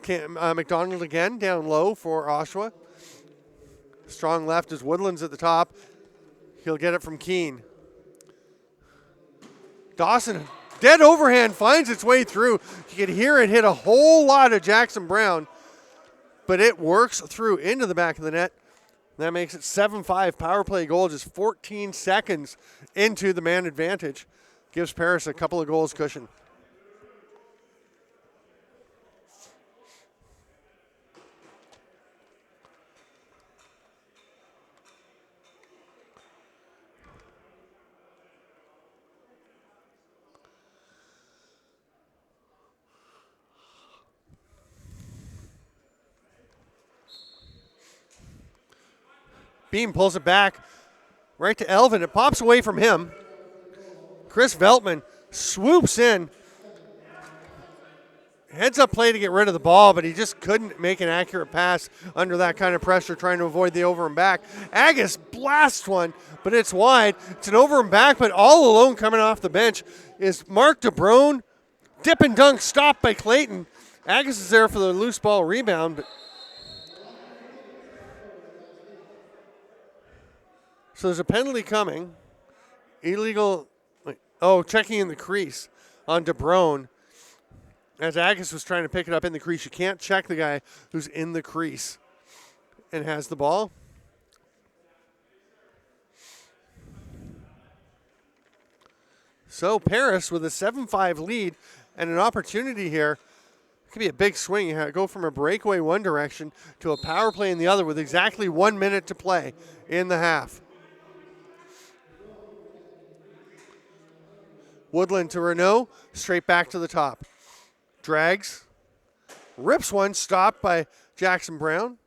McDonald again down low for Oshawa. Strong left is Woodlands at the top. He'll get it from Keene. Dawson, dead overhand, finds its way through. You can hear it hit a whole lot of Jackson Brown, but it works through into the back of the net. That makes it 7-5 power play goal, just 14 seconds into the man advantage. Gives Paris a couple of goals cushion. Beam pulls it back right to Elvin. It pops away from him. Chris Beltman swoops in. Heads up play to get rid of the ball, but he just couldn't make an accurate pass under that kind of pressure, trying to avoid the over and back. Agus blasts one, but it's wide. It's an over and back, but all alone coming off the bench is Mark DeBrone. Dip and dunk stopped by Clayton. Agus is there for the loose ball rebound, but so there's a penalty coming. Illegal, checking in the crease on DeBrone. As Agus was trying to pick it up in the crease, you can't check the guy who's in the crease and has the ball. So Paris with a 7-5 lead and an opportunity here. It could be a big swing. You go from a breakaway one direction to a power play in the other with exactly 1 minute to play in the half. Woodland to Renault, straight back to the top. Drags, rips one, stopped by Jackson Brown.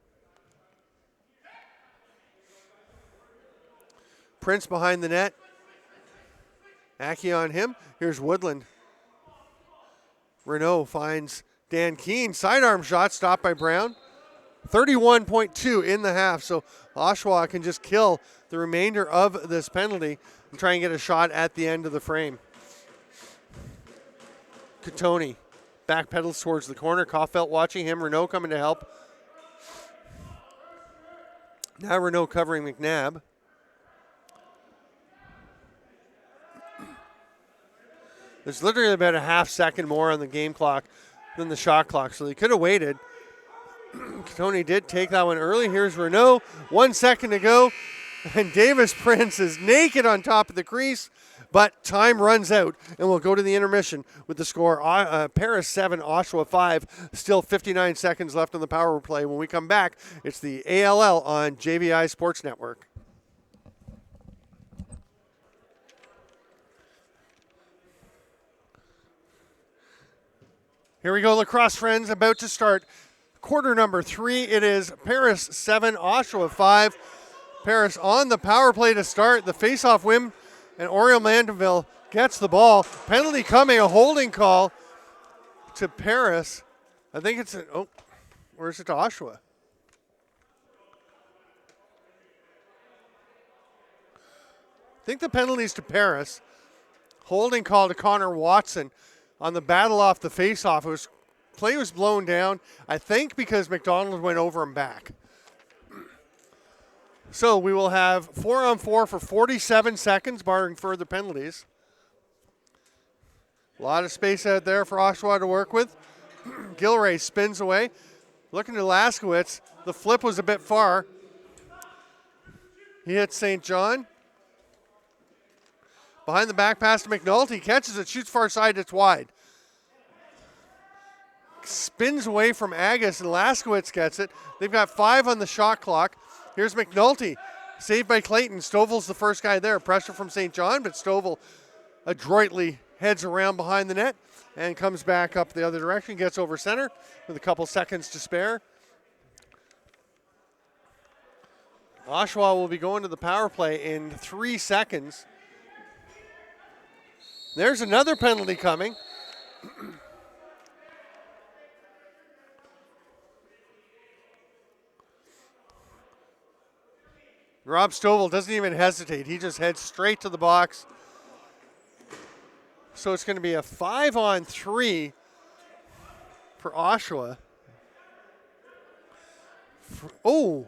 Prince behind the net. Aki on him. Here's Woodland. Renault finds Dan Keene. Sidearm shot, stopped by Brown. 31.2 in the half, so Oshawa can just kill the remainder of this penalty and try and get a shot at the end of the frame. Katoni backpedals towards the corner. Caulfield watching him. Renault coming to help. Now Renault covering McNabb. There's literally about a half second more on the game clock than the shot clock, so they could have waited. Katoni did take that one early. Here's Renault. 1 second to go, and Davis Prince is naked on top of the crease. But time runs out, and we'll go to the intermission with the score. Paris 7, Oshawa 5. Still 59 seconds left on the power play. When we come back, it's the ALL on JVI Sports Network. Here we go, lacrosse friends, about to start. Quarter number 3, it is Paris 7, Oshawa 5. Paris on the power play to start. The face-off win. And Oriel Mandeville gets the ball. Penalty coming, a holding call to Paris. I think it's where's it to Oshawa? I think the penalty's to Paris. Holding call to Connor Watson on the battle off the face-off. Play was blown down, I think because McDonald went over and back. So we will have 4-on-4 for 47 seconds, barring further penalties. A lot of space out there for Oshawa to work with. Gilray spins away. Looking to Laskowitz. The flip was a bit far. He hits St. John. Behind the back pass to McNulty. Catches it, shoots far side, it's wide. Spins away from Agus, and Laskowitz gets it. They've got 5 on the shot clock. Here's McNulty, saved by Clayton. Stovall's the first guy there. Pressure from St. John, but Stovall adroitly heads around behind the net and comes back up the other direction, gets over center with a couple seconds to spare. Oshawa will be going to the power play in 3 seconds. There's another penalty coming. Rob Stovall doesn't even hesitate. He just heads straight to the box. So it's going to be a 5-on-3 for Oshawa. Oh,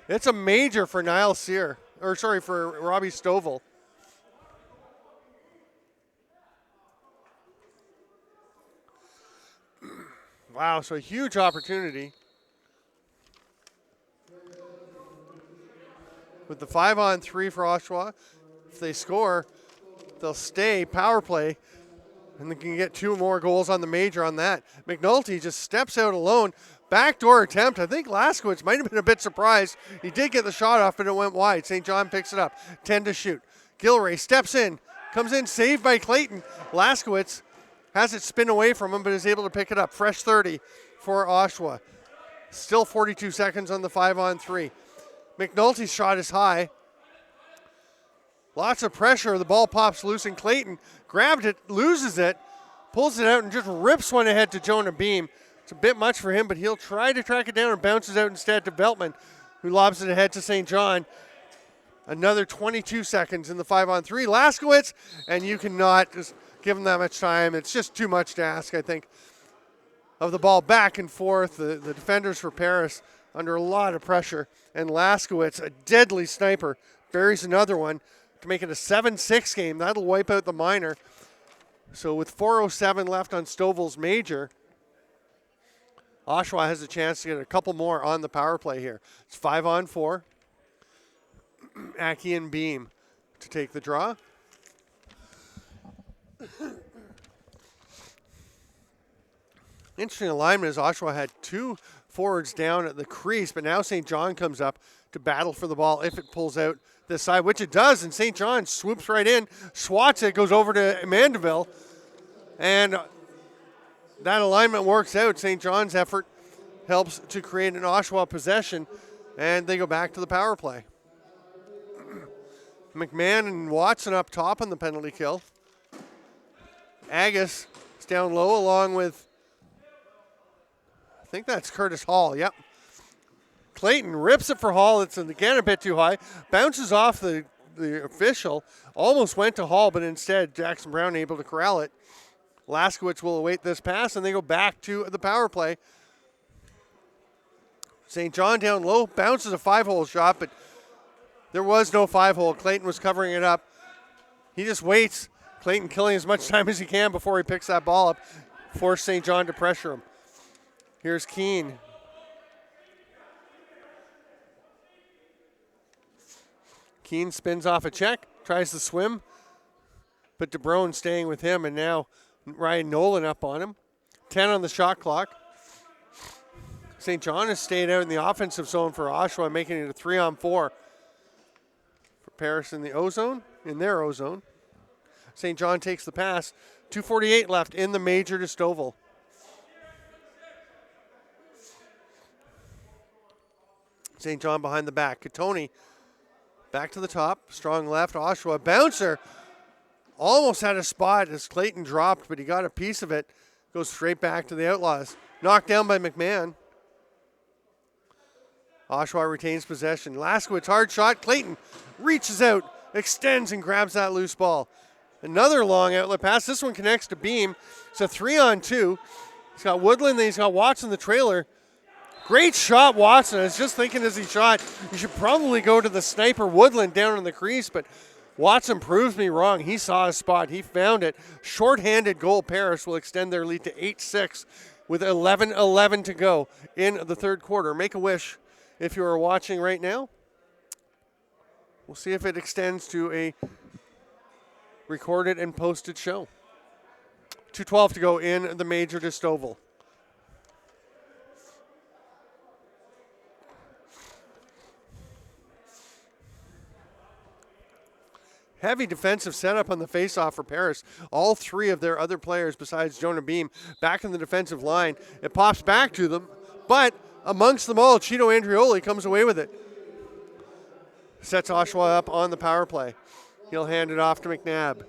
it's a major for Niall Sear. For Robbie Stovall. Wow, so a huge opportunity. With the 5-on-3 for Oshawa, if they score, they'll stay power play, and they can get 2 more goals on the major on that. McNulty just steps out alone. Backdoor attempt. I think Laskowitz might have been a bit surprised. He did get the shot off, but it went wide. St. John picks it up. 10 to shoot. Gilray steps in. Comes in, saved by Clayton. Laskowitz has it spin away from him, but is able to pick it up. Fresh 30 for Oshawa. Still 42 seconds on the 5-on-3. McNulty's shot is high. Lots of pressure. The ball pops loose, and Clayton grabbed it, loses it, pulls it out, and just rips one ahead to Jonah Beam. It's a bit much for him, but he'll try to track it down and bounces out instead to Beltman, who lobs it ahead to St. John. Another 22 seconds in the 5-on-3. Laskowitz, and you cannot just give him that much time. It's just too much to ask, I think, of the ball back and forth. The defenders for Paris under a lot of pressure. And Laskowitz, a deadly sniper, buries another one to make it a 7-6 game. That'll wipe out the minor. So with 4:07 left on Stovall's major, Oshawa has a chance to get a couple more on the power play here. It's 5-on-4. Aki and Beam to take the draw. Interesting alignment as Oshawa had 2 forwards down at the crease, but now St. John comes up to battle for the ball if it pulls out this side, which it does, and St. John swoops right in, swats it, goes over to Mandeville, and that alignment works out. St. John's effort helps to create an Oshawa possession, and they go back to the power play. McMahon and Watson up top on the penalty kill. Agus is down low along with, I think that's Curtis Hall, yep. Clayton rips it for Hall. It's again a bit too high. Bounces off the official. Almost went to Hall, but instead Jackson Brown able to corral it. Laskowitz will await this pass, and they go back to the power play. St. John down low, bounces a 5-hole shot, but there was no 5-hole. Clayton was covering it up. He just waits. Clayton killing as much time as he can before he picks that ball up. Force St. John to pressure him. Here's Keene. Keene spins off a check, tries to swim, but DeBrone staying with him, and now Ryan Nolan up on him. 10 on the shot clock. St. John has stayed out in the offensive zone for Oshawa, making it a 3-on-4 for Paris in the O-zone, in their O-zone. St. John takes the pass. 2:48 left in the major to Stovall. St. John behind the back. Katoni back to the top. Strong left. Oshawa bouncer. Almost had a spot as Clayton dropped, but he got a piece of it. Goes straight back to the Outlaws. Knocked down by McMahon. Oshawa retains possession. Laskowitz, hard shot. Clayton reaches out, extends, and grabs that loose ball. Another long outlet pass. This one connects to Beam. It's a 3-on-2. He's got Woodland, then he's got Watson the trailer. Great shot, Watson. I was just thinking as he shot, you should probably go to the sniper Woodland down in the crease, but Watson proves me wrong. He saw a spot. He found it. Short-handed goal. Paris will extend their lead to 8-6 with 11:11 to go in the third quarter. Make a wish if you are watching right now. We'll see if it extends to a recorded and posted show. 2:12 to go in the major to Stovall. Heavy defensive setup on the faceoff for Paris. All three of their other players besides Jonah Beam back in the defensive line. It pops back to them, but amongst them all, Cheeto Andrioli comes away with it. Sets Oshawa up on the power play. He'll hand it off to McNabb.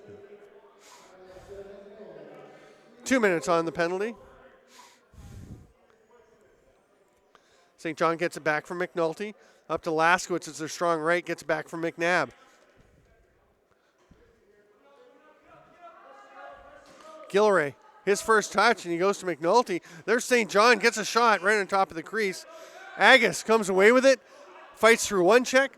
2 minutes on the penalty. St. John gets it back from McNulty. Up to Laskowitz as their strong right, gets it back from McNabb. Gilray, his first touch, and he goes to McNulty. There's St. John, gets a shot right on top of the crease. Agus comes away with it, fights through one check,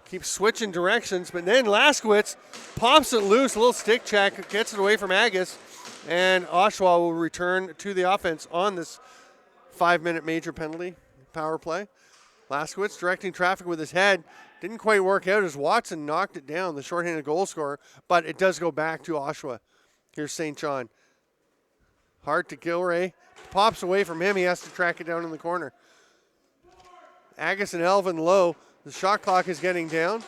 keeps switching directions, but then Laskowitz pops it loose, a little stick check, gets it away from Agus, and Oshawa will return to the offense on this 5-minute major penalty power play. Laskowitz directing traffic with his head. Didn't quite work out as Watson knocked it down, the shorthanded goal scorer, but it does go back to Oshawa. Here's St. John. Hard to Gilray. Pops away from him. He has to track it down in the corner. Agus and Elvin low. The shot clock is getting down.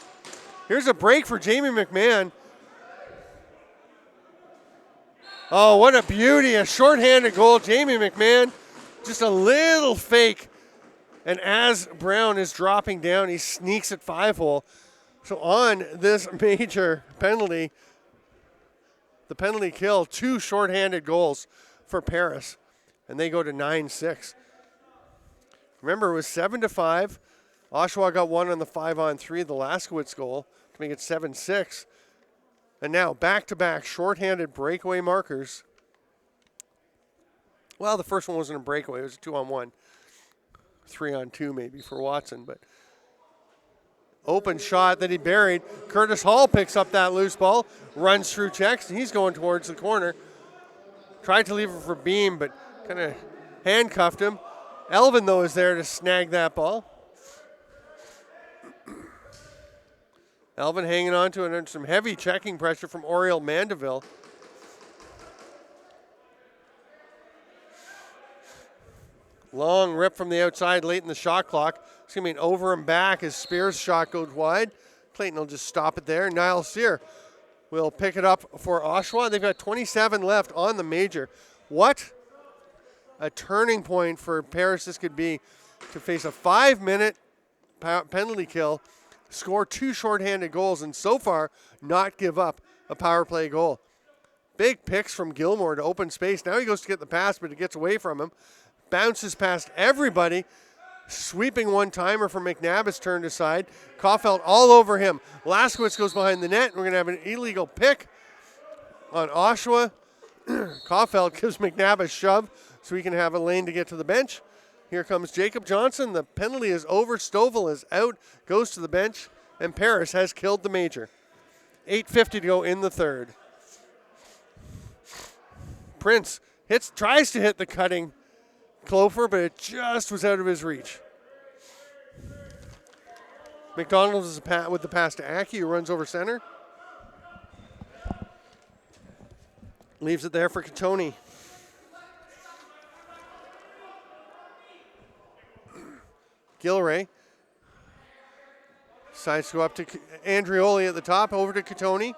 Here's a break for Jamie McMahon. Oh, what a beauty. A shorthanded goal. Jamie McMahon, just a little fake. And as Brown is dropping down, he sneaks it 5-hole. So on this major penalty, the penalty kill, 2 shorthanded goals for Paris, and they go to 9-6. Remember, it was 7-5. Oshawa got 1 on the 5-on-3, the Laskowitz goal, to make it 7-6. And now back-to-back shorthanded breakaway markers. Well, the first one wasn't a breakaway. It was a 2-on-1. 3-on-2 maybe for Watson, but open shot that he buried. Curtis Hall picks up that loose ball, runs through checks, and he's going towards the corner. Tried to leave it for Beam, but kind of handcuffed him. Elvin, though, is there to snag that ball. Elvin hanging on to it under some heavy checking pressure from Oriel Mandeville. Long rip from the outside late in the shot clock. It's going to be an over and back as Spears' shot goes wide. Clayton will just stop it there. Niall Sear will pick it up for Oshawa. They've got 27 left on the major. What a turning point for Paris this could be to face a 5-minute penalty kill, score 2 shorthanded goals, and so far not give up a power play goal. Big picks from Gilmore to open space. Now he goes to get the pass, but it gets away from him. Bounces past everybody. Sweeping one-timer from McNabb is turned aside. Caulfield all over him. Laskowitz goes behind the net. We're going to have an illegal pick on Oshawa. Caulfield gives McNabb a shove so he can have a lane to get to the bench. Here comes Jacob Johnson. The penalty is over. Stovall is out, goes to the bench, and Paris has killed the major. 8:50 to go in the third. Prince tries to hit the cutting Clofer, but it just was out of his reach. McDonald is with the pass to Aki, who runs over center. Leaves it there for Katoni. Gilray. Decides to go up to Andrioli at the top, over to Katoni.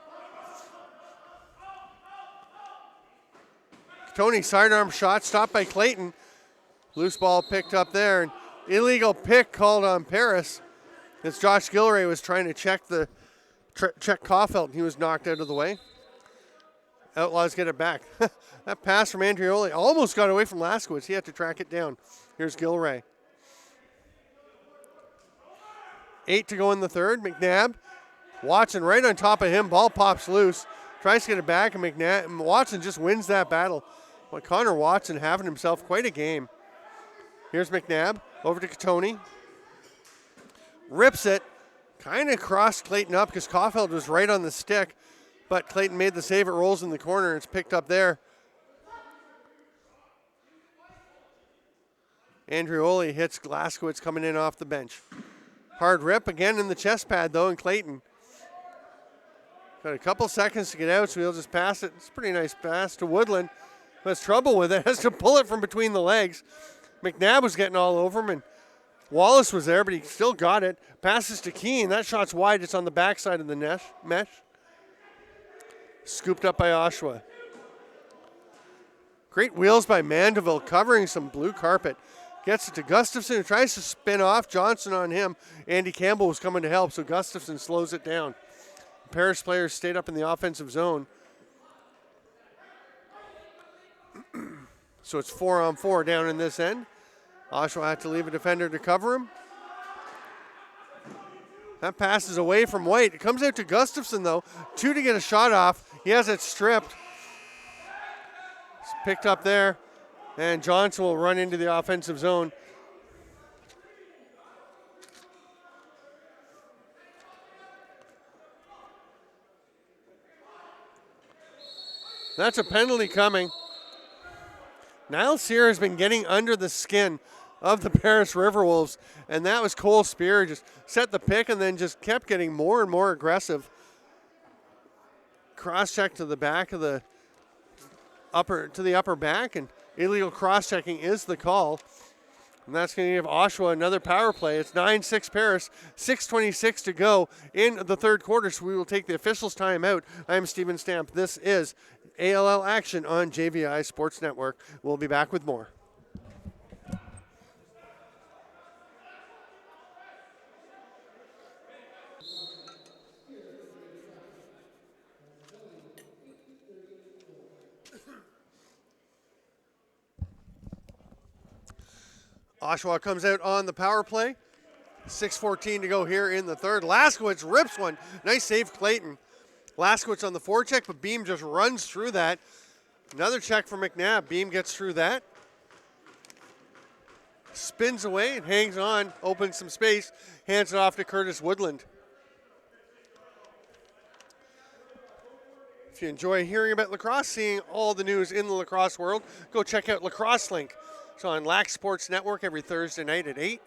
Katoni, sidearm shot, stopped by Clayton. Loose ball picked up there, and illegal pick called on Paris as Josh Gilray was trying to check Caulfield, and he was knocked out of the way. Outlaws get it back. That pass from Andrioli almost got away from Laskowitz. He had to track it down. Here's Gilray. 8 to go in the third. McNabb. Watson right on top of him. Ball pops loose. Tries to get it back, and Watson just wins that battle. But Connor Watson having himself quite a game. Here's McNabb, over to Katoni. Rips it, kind of crossed Clayton up because Caulfield was right on the stick, but Clayton made the save. It rolls in the corner, and it's picked up there. Andrioli hits Laskowitz coming in off the bench. Hard rip again in the chest pad, though, and Clayton got a couple seconds to get out, so he'll just pass it. It's a pretty nice pass to Woodland, who has trouble with it, has to pull it from between the legs. McNabb was getting all over him, and Wallace was there, but he still got it. Passes to Keane. That shot's wide. It's on the backside of the mesh. Scooped up by Oshawa. Great wheels by Mandeville, covering some blue carpet. Gets it to Gustafson, who tries to spin off. Johnson on him. Andy Campbell was coming to help, so Gustafson slows it down. Paris players stayed up in the offensive zone. So it's 4-on-4 down in this end. Oshawa had to leave a defender to cover him. That pass is away from White. It comes out to Gustafson, though. 2 to get a shot off. He has it stripped. It's picked up there. And Johnson will run into the offensive zone. That's a penalty coming. Niall Sear has been getting under the skin of the Paris RiverWolves, and that was Cole Spear. Just set the pick and then just kept getting more and more aggressive. Cross-check to the back of the upper back, and illegal cross-checking is the call. And that's going to give Oshawa another power play. It's 9-6 Paris, 6:26 to go in the third quarter, so we will take the officials' time out. I'm Steven Stamp. This is ALL Action on JVI Sports Network. We'll be back with more. Oshawa comes out on the power play. 6:14 to go here in the third. Laskowitz rips one. Nice save, Clayton. Laskowitz on the forecheck, but Beam just runs through that. Another check for McNabb. Beam gets through that. Spins away and hangs on, opens some space, hands it off to Curtis Woodland. If you enjoy hearing about lacrosse, seeing all the news in the lacrosse world, go check out Lacrosse Link. It's on Lax Sports Network every Thursday night at 8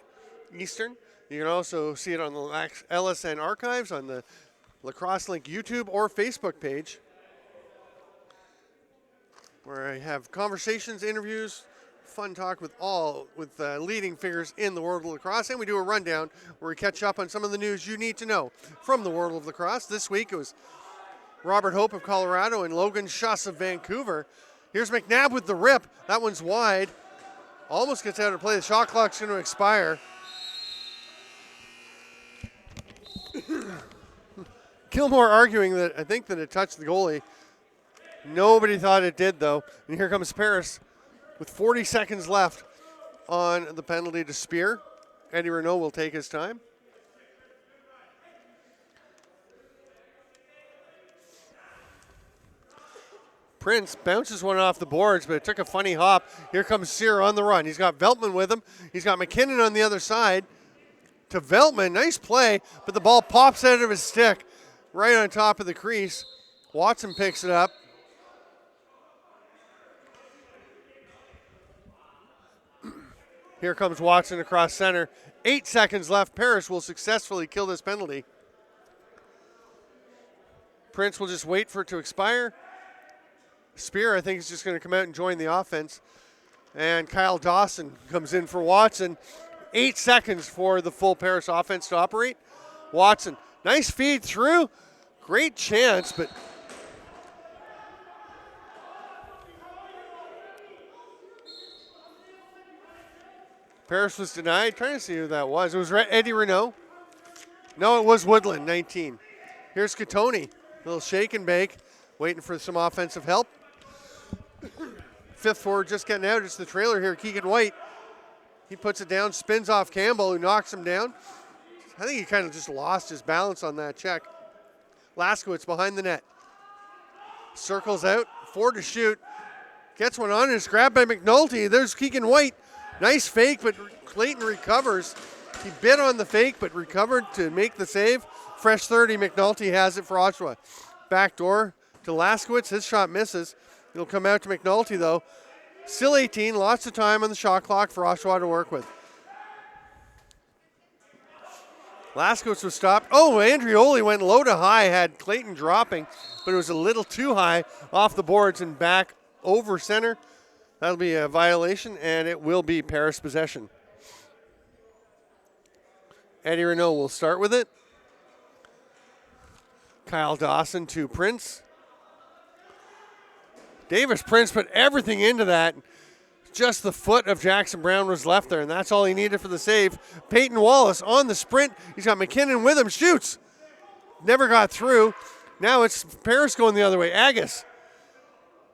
Eastern. You can also see it on the Lax LSN archives on the Lacrosse Link YouTube or Facebook page, where I have conversations, interviews, fun talk with leading figures in the world of lacrosse, and we do a rundown where we catch up on some of the news you need to know from the world of lacrosse. This week it was Robert Hope of Colorado and Logan Schuss of Vancouver. Here's McNabb with the rip. That one's wide. Almost gets out of play. The shot clock's going to expire. Gilmore arguing that I think that it touched the goalie. Nobody thought it did, though. And here comes Paris with 40 seconds left on the penalty to Spear. Eddie Renault will take his time. Prince bounces one off the boards, but it took a funny hop. Here comes Sear on the run. He's got Beltman with him. He's got McKinnon on the other side. To Beltman, nice play, but the ball pops out of his stick right on top of the crease. Watson picks it up. Here comes Watson across center. 8 seconds left. Paris will successfully kill this penalty. Prince will just wait for it to expire. Spear, I think, is just going to come out and join the offense. And Kyle Dawson comes in for Watson. 8 seconds for the full Paris offense to operate. Watson, nice feed through. Great chance, but Paris was denied. Trying to see who that was. It was Eddie Renault. No, it was Woodland, 19. Here's Catoni. Little shake and bake, waiting for some offensive help. Fifth forward just getting out. It's the trailer here, Keegan White. He puts it down, spins off Campbell, who knocks him down. I think he kind of just lost his balance on that check. Laskowitz behind the net. Circles out, 4 to shoot. Gets one on, and it's grabbed by McNulty. There's Keegan White. Nice fake, but Clayton recovers. He bit on the fake, but recovered to make the save. Fresh 30, McNulty has it for Oshawa. Backdoor to Laskowitz. His shot misses. It'll come out to McNulty, though. Still 18, lots of time on the shot clock for Oshawa to work with. Laskowitz was stopped. Oh, Andrioli went low to high, had Clayton dropping, but it was a little too high off the boards and back over center. That'll be a violation, and it will be Paris possession. Eddie Renault will start with it. Kyle Dawson to Prince. Davis Prince put everything into that. Just the foot of Jackson Brown was left there, and that's all he needed for the save. Peyton Wallace on the sprint. He's got McKinnon with him. Shoots. Never got through. Now it's Paris going the other way. Agus.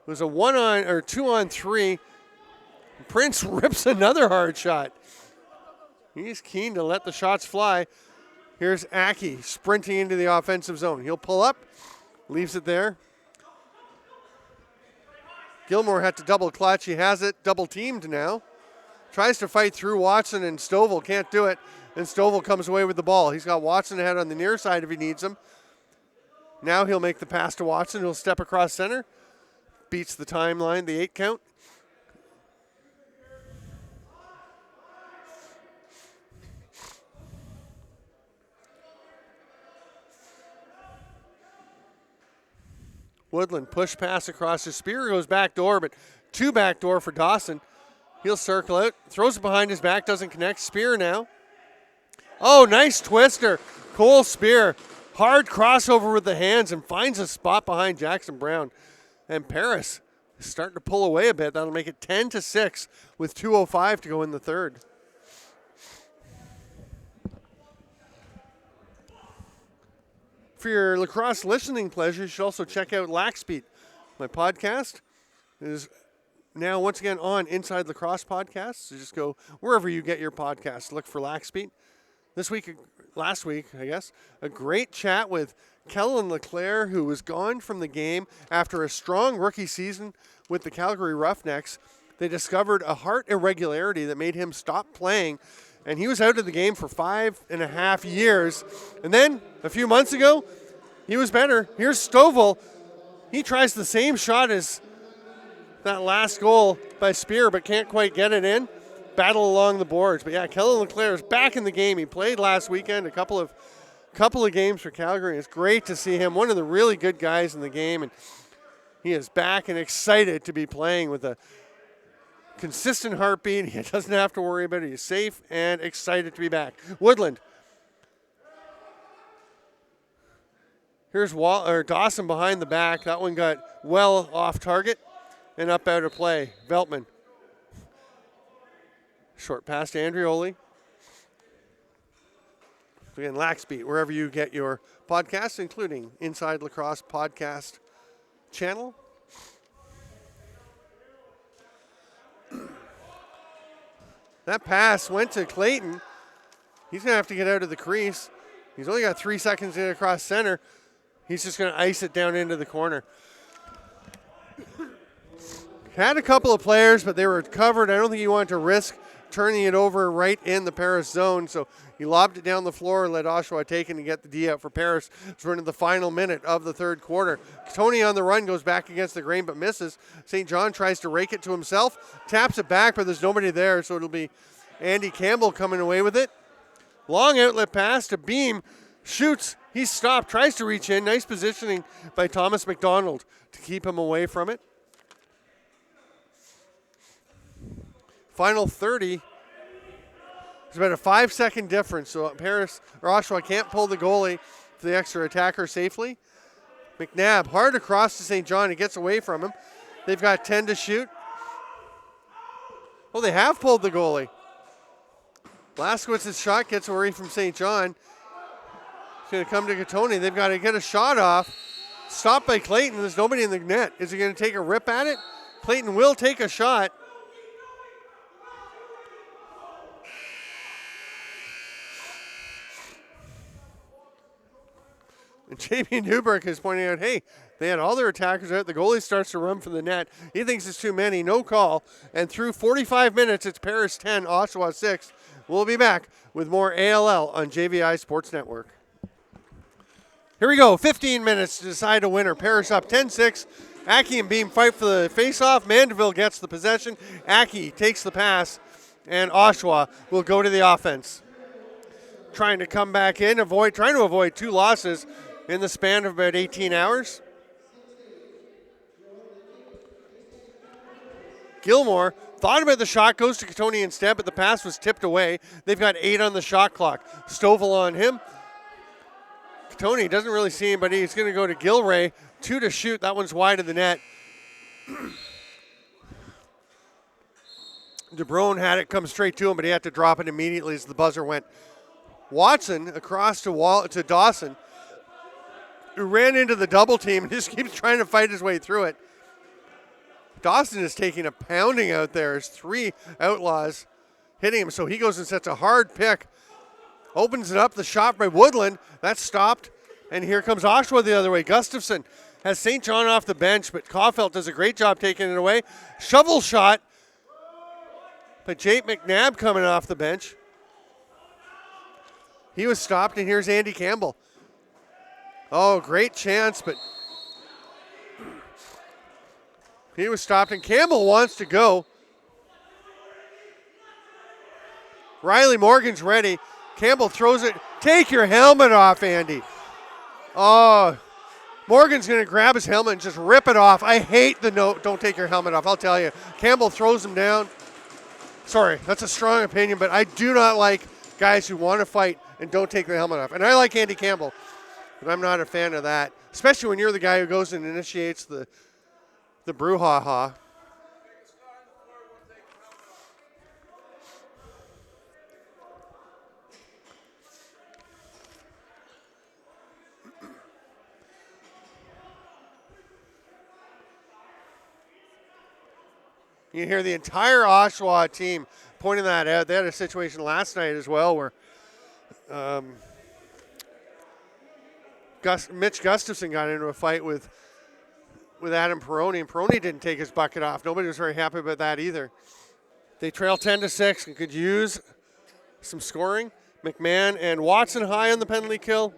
It was a 2-on-3. Prince rips another hard shot. He's keen to let the shots fly. Here's Aki sprinting into the offensive zone. He'll pull up, leaves it there. Gilmore had to double clutch. He has it double teamed now. Tries to fight through Watson and Stovall. Can't do it. And Stovall comes away with the ball. He's got Watson ahead on the near side if he needs him. Now he'll make the pass to Watson. He'll step across center. Beats the timeline, the 8 count. Woodland push pass across his spear, goes back door, but 2 back door for Dawson. He'll circle out, throws it behind his back, doesn't connect. Spear now. Oh, nice twister. Cole Spear, hard crossover with the hands and finds a spot behind Jackson Brown. And Paris is starting to pull away a bit. That'll make it 10-6 with 2:05 to go in the third. For your lacrosse listening pleasure, you should also check out Laxbeat. My podcast is now once again on Inside Lacrosse Podcasts. So just go wherever you get your podcasts. Look for Laxbeat. Last week, I guess, a great chat with Kellen Leclaire, who was gone from the game after a strong rookie season with the Calgary Roughnecks. They discovered a heart irregularity that made him stop playing, and he was out of the game for 5.5 years. And then, a few months ago, he was better. Here's Stovall. He tries the same shot as that last goal by Spear, but can't quite get it in. Battle along the boards. But yeah, Kellen Leclaire is back in the game. He played last weekend, a couple of games for Calgary. It's great to see him, one of the really good guys in the game, and he is back and excited to be playing with a consistent heartbeat. He doesn't have to worry about it. He's safe and excited to be back. Woodland. Here's Dawson behind the back. That one got well off target and up out of play. Beltman. Short pass to Andrioli. Again, Laxbeat, wherever you get your podcasts, including Inside Lacrosse Podcast channel. That pass went to Clayton. He's going to have to get out of the crease. He's only got 3 seconds to get across center. He's just going to ice it down into the corner. Had a couple of players, but they were covered. I don't think he wanted to risk turning it over right in the Paris zone. So he lobbed it down the floor and let Oshawa take it and get the D out for Paris. It's running the final minute of the third quarter. Tony on the run goes back against the grain but misses. St. John tries to rake it to himself, taps it back, but there's nobody there, so it'll be Andy Campbell coming away with it. Long outlet pass to Beam. Shoots. He's stopped. Tries to reach in. Nice positioning by Thomas McDonald to keep him away from it. Final 30. There's about a 5-second difference, so Paris or Oshawa can't pull the goalie for the extra attacker safely. McNabb hard across to St. John. He gets away from him. They've got 10 to shoot. Well, they have pulled the goalie. Blaskowitz's shot gets away from St. John. It's going to come to Gattoni. They've got to get a shot off. Stopped by Clayton. There's nobody in the net. Is he going to take a rip at it? Clayton will take a shot. And Jamie Newberg is pointing out, hey, they had all their attackers out. The goalie starts to run from the net. He thinks it's too many. No call. And through 45 minutes, it's Paris 10, Oshawa 6. We'll be back with more ALL on JVI Sports Network. Here we go. 15 minutes to decide a winner. Paris up 10-6. Aki and Beam fight for the faceoff. Mandeville gets the possession. Aki takes the pass. And Oshawa will go to the offense. Trying to come back in, trying to avoid 2 losses in the span of about 18 hours. Gilmore Thought about the shot, goes to Katoni instead, but the pass was tipped away. They've got 8 on the shot clock. Stovall on him. Katoni doesn't really see anybody. He's going to go to Gilray. 2 to shoot. That one's wide of the net. DeBrone had it come straight to him, but he had to drop it immediately as the buzzer went. Watson across to Dawson, who ran into the double team and just keeps trying to fight his way through it. Dawson is taking a pounding out there. There's 3 Outlaws hitting him, so he goes and sets a hard pick. Opens it up, the shot by Woodland. That's stopped, and here comes Oshawa the other way. Gustafson has St. John off the bench, but Caulfield does a great job taking it away. Shovel shot, but Jake McNabb coming off the bench. He was stopped, and here's Andy Campbell. Oh, great chance, but he was stopped, and Campbell wants to go. Riley Morgan's ready. Campbell throws it. Take your helmet off, Andy. Oh, Morgan's going to grab his helmet and just rip it off. I hate the note, don't take your helmet off, I'll tell you. Campbell throws him down. Sorry, that's a strong opinion, but I do not like guys who want to fight and don't take their helmet off. And I like Andy Campbell, but I'm not a fan of that, especially when you're the guy who goes and initiates the brouhaha. You hear the entire Oshawa team pointing that out. They had a situation last night as well where Mitch Gustafson got into a fight with Adam Peroni, and Peroni didn't take his bucket off. Nobody was very happy about that either. They trail 10-6 and could use some scoring. McMahon and Watson high on the penalty kill.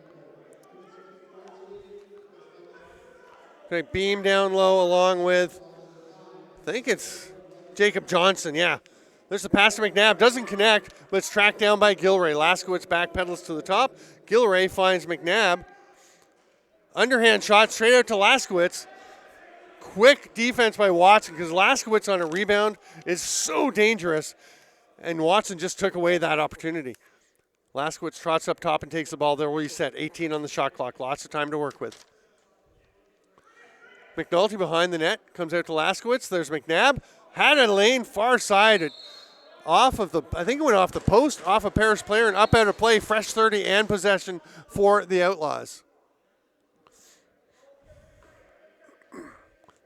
Okay, Beam down low along with, I think it's Jacob Johnson, yeah. There's the pass to McNabb, doesn't connect, but it's tracked down by Gilray. Laskowitz back pedals to the top. Gilray finds McNabb. Underhand shot straight out to Laskowitz. Quick defense by Watson because Laskowitz on a rebound is so dangerous, and Watson just took away that opportunity. Laskowitz trots up top and takes the ball. They'll reset. 18 on the shot clock. Lots of time to work with. McNulty behind the net. Comes out to Laskowitz. There's McNabb. Had a lane far side. Off of the, I think it went off the post, off a Paris player, and up out of play. Fresh 30 and possession for the Outlaws.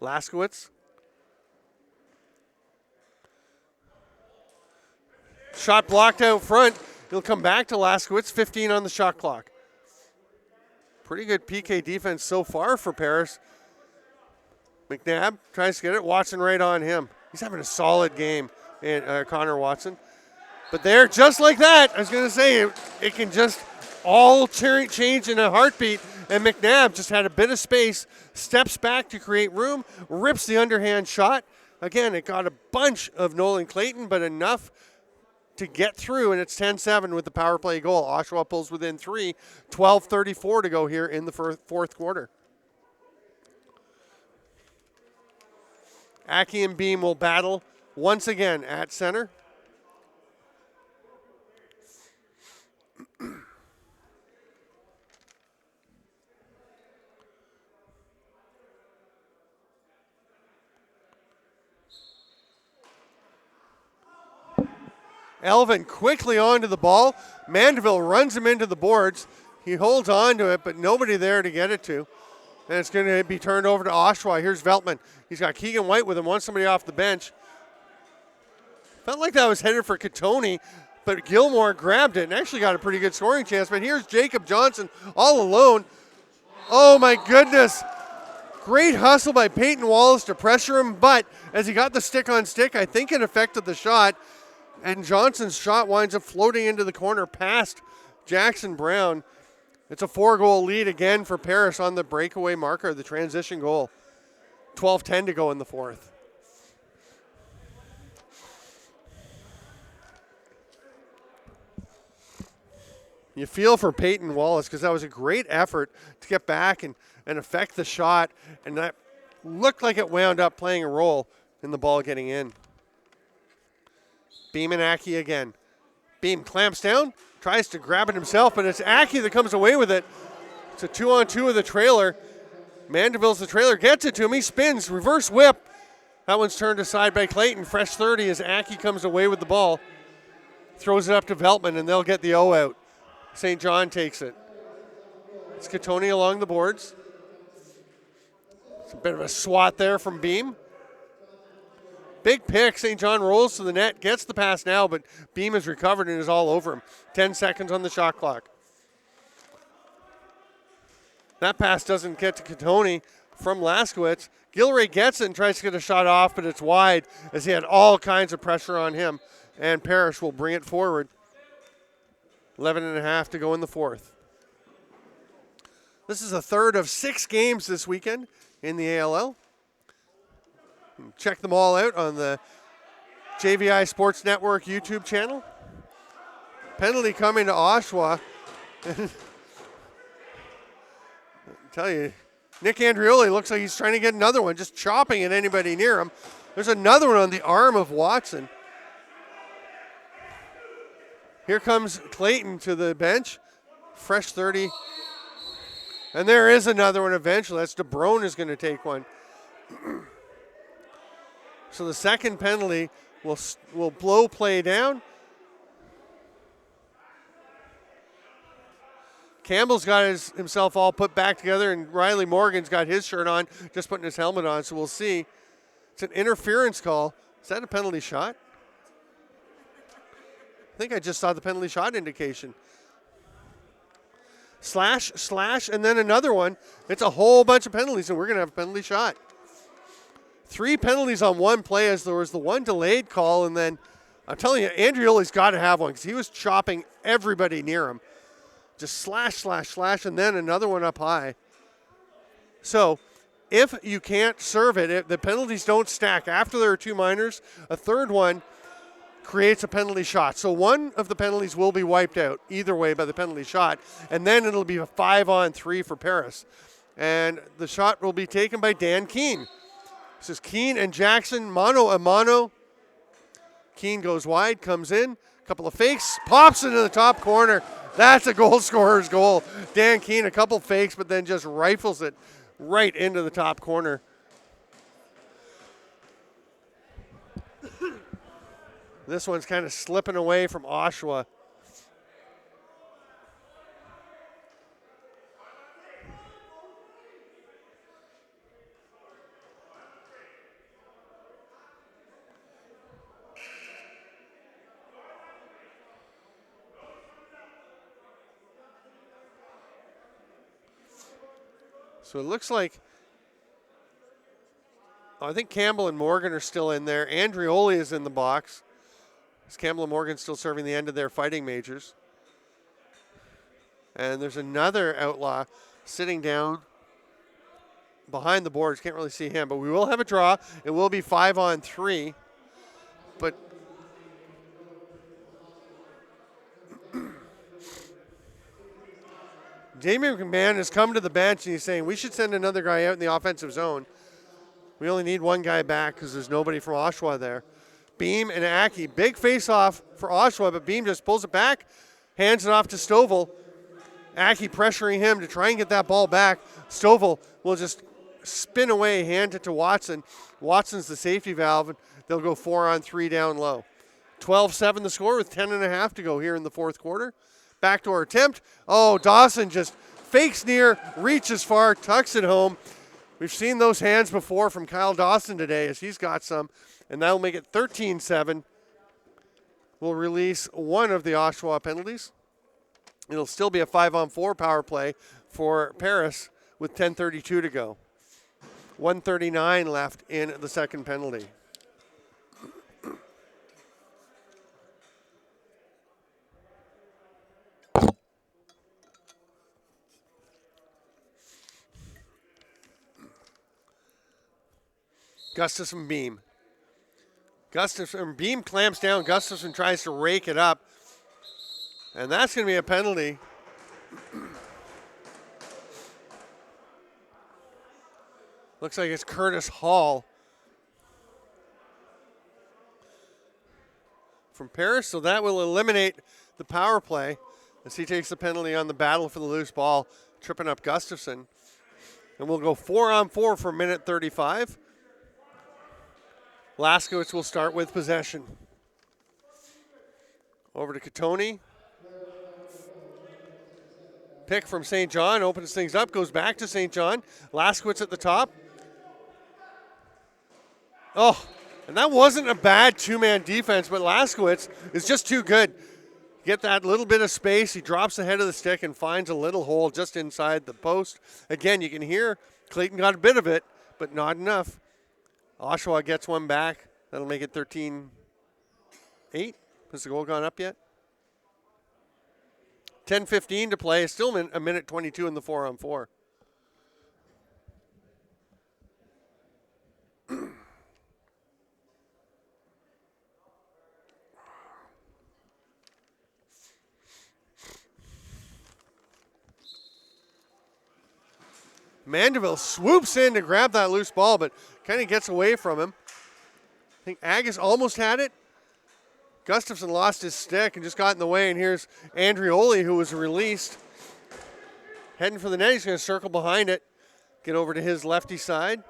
Laskowitz. Shot blocked out front. He'll come back to Laskowitz. 15 on the shot clock. Pretty good PK defense so far for Paris. McNabb tries to get it. Watson right on him. He's having a solid game, Connor Watson. But there, just like that, I was going to say, it can just all change in a heartbeat. And McNabb just had a bit of space, steps back to create room, rips the underhand shot. Again, it got a bunch of Nolan Clayton, but enough to get through, and it's 10-7 with the power play goal. Oshawa pulls within 3, 12:34 to go here in the fourth quarter. Aki and Beam will battle once again at center. Elvin quickly onto the ball. Mandeville runs him into the boards. He holds on to it, but nobody there to get it to. And it's going to be turned over to Oshawa. Here's Beltman. He's got Keegan White with him. Wants somebody off the bench. Felt like that was headed for Katoni, but Gilmore grabbed it and actually got a pretty good scoring chance. But here's Jacob Johnson all alone. Oh, my goodness. Great hustle by Peyton Wallace to pressure him, but as he got the stick on stick, I think it affected the shot. And Johnson's shot winds up floating into the corner past Jackson Brown. It's a 4-goal lead again for Paris on the breakaway marker, the transition goal. 12:10 to go in the fourth. You feel for Peyton Wallace because that was a great effort to get back and affect the shot, and that looked like it wound up playing a role in the ball getting in. Beam and Aki again. Beam clamps down, tries to grab it himself, but it's Aki that comes away with it. It's a 2-on-2 with the trailer. Mandeville's the trailer, gets it to him. He spins, reverse whip. That one's turned aside by Clayton. Fresh 30 as Aki comes away with the ball. Throws it up to Beltman, and they'll get the O out. St. John takes it. It's Katoni along the boards. It's a bit of a swat there from Beam. Big pick. St. John rolls to the net, gets the pass now, but Beam has recovered and is all over him. 10 seconds on the shot clock. That pass doesn't get to Katoni from Laskowitz. Gilray gets it and tries to get a shot off, but it's wide as he had all kinds of pressure on him. And Parrish will bring it forward. 11.5 to go in the fourth. This is a third of 6 games this weekend in the ALL. Check them all out on the JVI Sports Network YouTube channel. Penalty coming to Oshawa. I tell you, Nick Andrioli looks like he's trying to get another one, just chopping at anybody near him. There's another one on the arm of Watson. Here comes Clayton to the bench. Fresh 30. And there is another one eventually. That's DeBrone is going to take one. So the second penalty will blow play down. Campbell's got himself all put back together, and Riley Morgan's got his shirt on, just putting his helmet on, so we'll see. It's an interference call. Is that a penalty shot? I think I just saw the penalty shot indication. Slash, and then another one. It's a whole bunch of penalties, and we're going to have a penalty shot. 3 penalties on one play as there was the one delayed call, and then I'm telling you, Andrioli's got to have one because he was chopping everybody near him. Just slash, and then another one up high. So if you can't serve it, if the penalties don't stack. After there are 2 minors, a third one creates a penalty shot. So one of the penalties will be wiped out either way by the penalty shot, and then it'll be a 5-on-3 for Paris. And the shot will be taken by Dan Keene. This is Keene and Jackson, mano a mano. Keene goes wide, comes in, a couple of fakes, pops into the top corner. That's a goal scorer's goal. Dan Keene, a couple fakes, but then just rifles it right into the top corner. This one's kind of slipping away from Oshawa. So it looks like, I think Campbell and Morgan are still in there. Andrioli is in the box. Is Campbell and Morgan still serving the end of their fighting majors? And there's another outlaw sitting down behind the boards. Can't really see him, but we will have a draw. It will be 5-on-3. But Jamie McMahon has come to the bench and he's saying we should send another guy out in the offensive zone. We only need one guy back because there's nobody from Oshawa there. Beam and Aki, big face-off for Oshawa, but Beam just pulls it back, hands it off to Stovall. Aki pressuring him to try and get that ball back. Stovall will just spin away, hand it to Watson. Watson's the safety valve, and they'll go 4-on-3 down low. 12-7 the score with 10.5 to go here in the fourth quarter. Backdoor attempt. Oh, Dawson just fakes near, reaches far, tucks it home. We've seen those hands before from Kyle Dawson today as he's got some, and that'll make it 13-7. We'll release one of the Oshawa penalties. It'll still be a 5-on-4 power play for Paris with 10:32 to go. 1:39 left in the second penalty. Gustafson Beam. Beam clamps down. Gustafson tries to rake it up. And that's going to be a penalty. Looks like it's Curtis Hall from Paris, so that will eliminate the power play as he takes the penalty on the battle for the loose ball, tripping up Gustafson. And we'll go 4-on-4 for minute 35. Laskowitz will start with possession. Over to Katoni. Pick from St. John, opens things up, goes back to St. John. Laskowitz at the top. Oh, and that wasn't a bad two-man defense, but Laskowitz is just too good. Get that little bit of space. He drops the head of the stick and finds a little hole just inside the post. Again, you can hear Clayton got a bit of it, but not enough. Oshawa gets one back. That'll make it 13-8. Has the goal gone up yet? 10:15 to play. Still a minute 22 in the 4-on-4. Mandeville swoops in to grab that loose ball, but kind of gets away from him. I think Agus almost had it. Gustafson lost his stick and just got in the way, and here's Andrioli, who was released. Heading for the net, he's going to circle behind it, get over to his lefty side.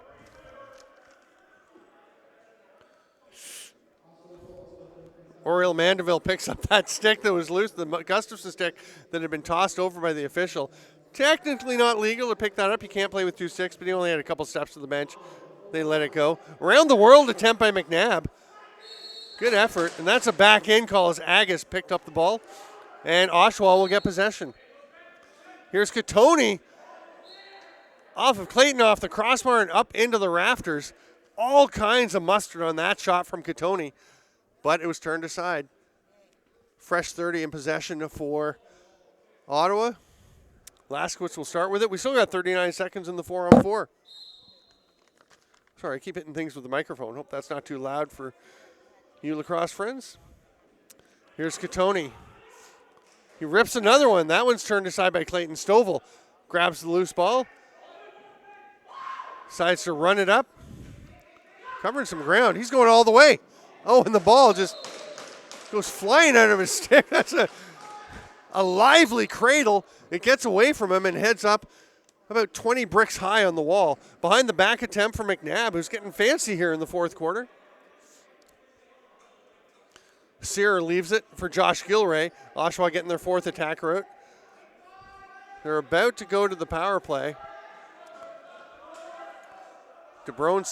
Oriel Mandeville picks up that stick that was loose, the Gustafson stick that had been tossed over by the official. Technically not legal to pick that up. You can't play with 2 sticks, but he only had a couple steps to the bench. They let it go. Around the world attempt by McNabb. Good effort, and that's a back-in call as Agus picked up the ball, and Oshawa will get possession. Here's Katoni off of Clayton, off the crossbar and up into the rafters. All kinds of mustard on that shot from Katoni, but it was turned aside. Fresh 30 in possession for Ottawa. Laskowitz will start with it. We still got 39 seconds in the 4-on-4. Sorry, I keep hitting things with the microphone. Hope that's not too loud for you lacrosse friends. Here's Katoni. He rips another one. That one's turned aside by Clayton Stovall. Grabs the loose ball. Decides to run it up. Covering some ground. He's going all the way. Oh, and the ball just goes flying out of his stick. That's a lively cradle. It gets away from him and heads up about 20 bricks high on the wall. Behind the back attempt for McNabb, who's getting fancy here in the fourth quarter. Sear leaves it for Josh Gilray. Oshawa getting their fourth attacker out. They're about to go to the power play. DeBrone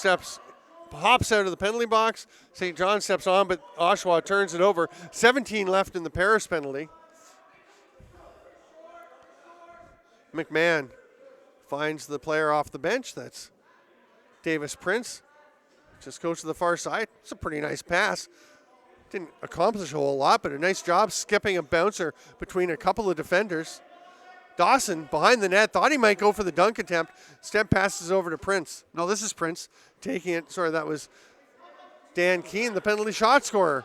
hops out of the penalty box. St. John steps on, but Oshawa turns it over. 17 left in the Paris penalty. McMahon finds the player off the bench. That's Davis Prince. Just goes to the far side. It's a pretty nice pass. Didn't accomplish a whole lot, but a nice job skipping a bouncer between a couple of defenders. Dawson, behind the net, thought he might go for the dunk attempt. Step passes over to Prince. No, this is Prince taking it. Sorry, that was Dan Keene, the penalty shot scorer.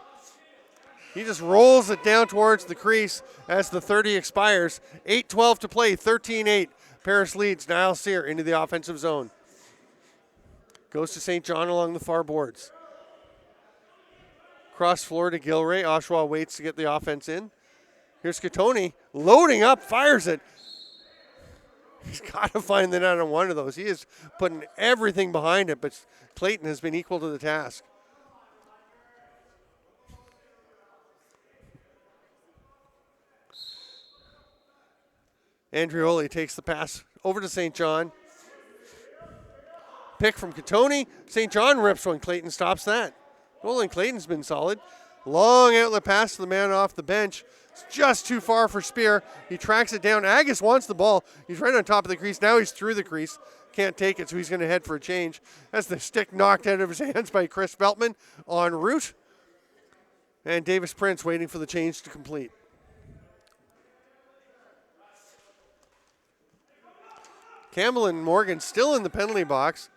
He just rolls it down towards the crease as the 30 expires. 8:12 to play, 13-8. Paris leads. Niall Sear into the offensive zone. Goes to St. John along the far boards. Cross floor to Gilray. Oshawa waits to get the offense in. Here's Katoni loading up, fires it. He's got to find the net on one of those. He is putting everything behind it, but Clayton has been equal to the task. Andrioli takes the pass over to St. John. Pick from Katoni. St. John rips one. Clayton stops that. Nolan Clayton's been solid. Long outlet pass to the man off the bench. It's just too far for Spear. He tracks it down. Agus wants the ball. He's right on top of the crease. Now he's through the crease. Can't take it, so he's going to head for a change. That's the stick knocked out of his hands by Chris Beltman en route. And Davis Prince waiting for the change to complete. Campbell and Morgan still in the penalty box.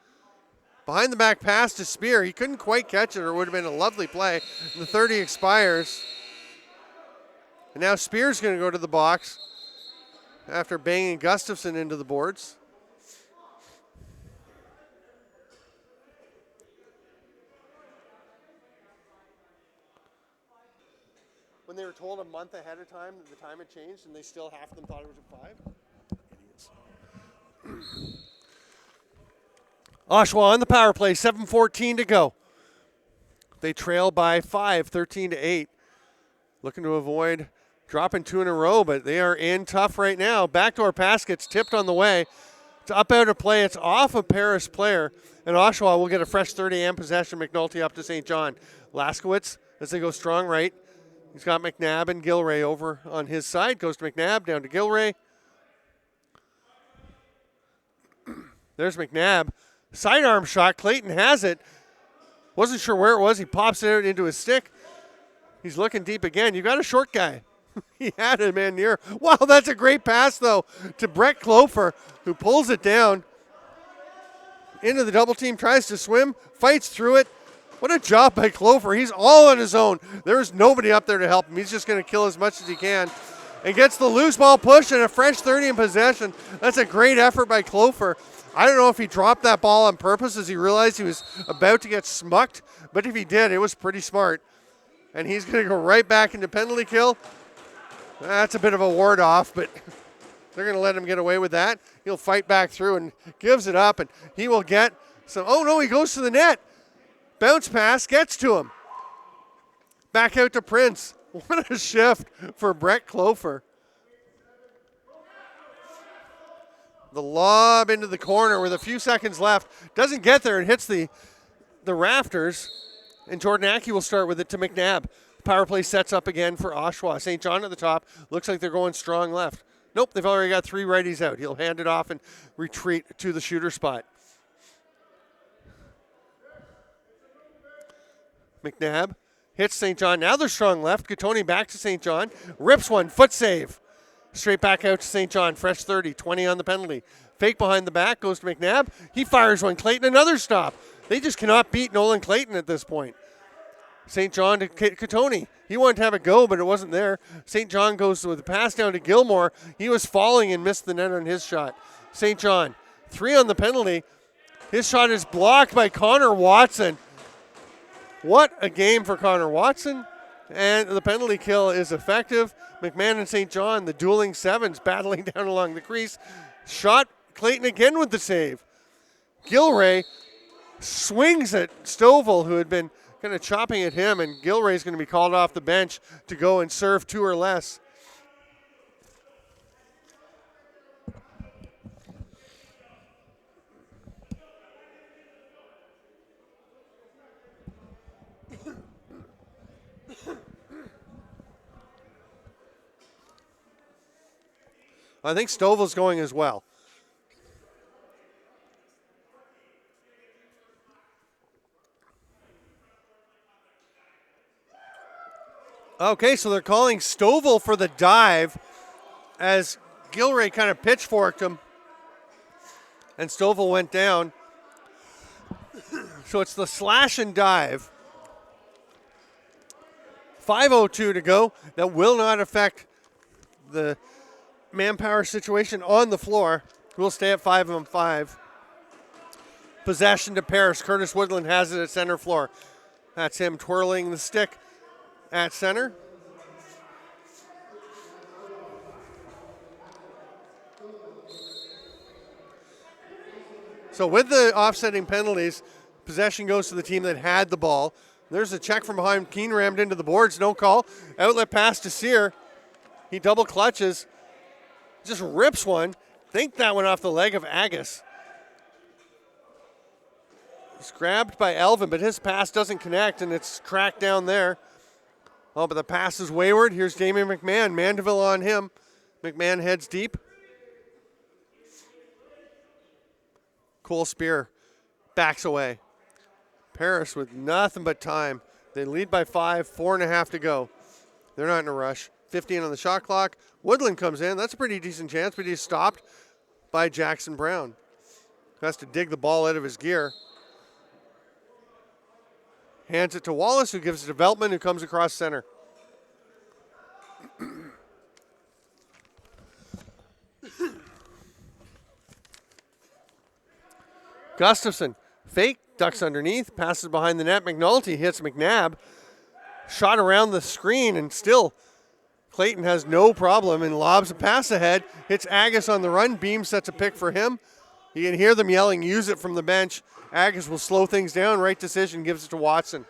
Behind the back pass to Spear. He couldn't quite catch it, or it would have been a lovely play. And the 30 expires. And now Spear's going to go to the box after banging Gustafson into the boards. month ahead of time, the time had changed, and they still half of them thought it was at 5? Idiots. Oshawa on the power play, 7:14 to go. They trail by 5, 13-8. Looking to avoid dropping 2 in a row, but they are in tough right now. Backdoor pass gets tipped on the way. It's up out of play. It's off a Paris player. And Oshawa will get a fresh 30 and possession. McNulty up to St. John. Laskowitz, as they go strong right. He's got McNabb and Gilray over on his side. Goes to McNabb, down to Gilray. There's McNabb. Sidearm shot. Clayton has it. Wasn't sure where it was. He pops it out into his stick. He's looking deep again. You got a short guy. He had a man near. Wow, that's a great pass, though, to Brett Clofer, who pulls it down. Into the double team, tries to swim, fights through it. What a job by Clofer. He's all on his own. There's nobody up there to help him. He's just going to kill as much as he can. And gets the loose ball push and a fresh 30 in possession. That's a great effort by Clofer. I don't know if he dropped that ball on purpose as he realized he was about to get smucked, but if he did, it was pretty smart. And he's going to go right back into penalty kill. That's a bit of a ward off, but they're going to let him get away with that. He'll fight back through and gives it up, and he will get some. Oh, no, he goes to the net. Bounce pass gets to him. Back out to Prince. What a shift for Brett Clofer. The lob into the corner with a few seconds left. Doesn't get there and hits the rafters. And Jordan Aki will start with it to McNabb. Power play sets up again for Oshawa. St. John at the top. Looks like they're going strong left. Nope, they've already got 3 righties out. He'll hand it off and retreat to the shooter spot. McNabb hits St. John. Now they're strong left. Gattoni back to St. John. Rips one. Foot save. Straight back out to St. John. Fresh 30. 20 on the penalty. Fake behind the back. Goes to McNabb. He fires one. Clayton another stop. They just cannot beat Nolan Clayton at this point. St. John to Gattoni. He wanted to have a go, but it wasn't there. St. John goes with the pass down to Gilmore. He was falling and missed the net on his shot. St. John, 3 on the penalty. His shot is blocked by Connor Watson. What a game for Connor Watson. And the penalty kill is effective. McMahon and St. John, the dueling sevens, battling down along the crease. Shot Clayton again with the save. Gilray swings at Stovall, who had been kind of chopping at him, and Gilray's going to be called off the bench to go and serve 2 or less. I think Stovall's going as well. Okay, so they're calling Stovall for the dive as Gilray kind of pitchforked him, and Stovall went down. So it's the slash and dive. 5:02 to go. That will not affect the manpower situation on the floor. We'll stay at 5-on-5. Possession to Paris. Curtis Woodland has it at center floor. That's him twirling the stick at center. So with the offsetting penalties, possession goes to the team that had the ball. There's a check from behind. Keene rammed into the boards. No call. Outlet pass to Sear. He double clutches. Just rips one. Think that went off the leg of Agus. It's grabbed by Elvin, but his pass doesn't connect, and it's tracked down there. Oh, but the pass is wayward. Here's Damian McMahon. Mandeville on him. McMahon heads deep. Cole Spear backs away. Paris with nothing but time. They lead by 5, 4.5 to go. They're not in a rush. 15 on the shot clock. Woodland comes in. That's a pretty decent chance, but he's stopped by Jackson Brown. Has to dig the ball out of his gear. Hands it to Wallace, who gives it to Beltman, who comes across center. Gustafson, fake, ducks underneath, passes behind the net. McNulty hits McNabb. Shot around the screen, and still Clayton has no problem and lobs a pass ahead. Hits Agus on the run. Beam sets a pick for him. You can hear them yelling, use it from the bench. Agus will slow things down. Right decision, gives it to Watson.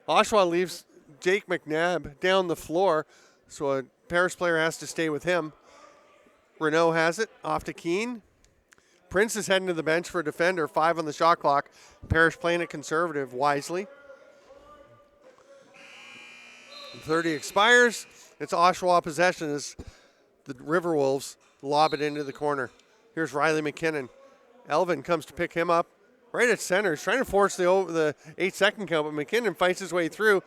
Oshawa leaves Jake McNabb down the floor, so a Paris player has to stay with him. Renault has it, off to Keene. Prince is heading to the bench for a defender, 5 on the shot clock. Paris playing it conservative wisely. 30 expires. It's Oshawa possession as the RiverWolves lob it into the corner. Here's Riley McKinnon. Elvin comes to pick him up right at center. He's trying to force the 8-second count, but McKinnon fights his way through.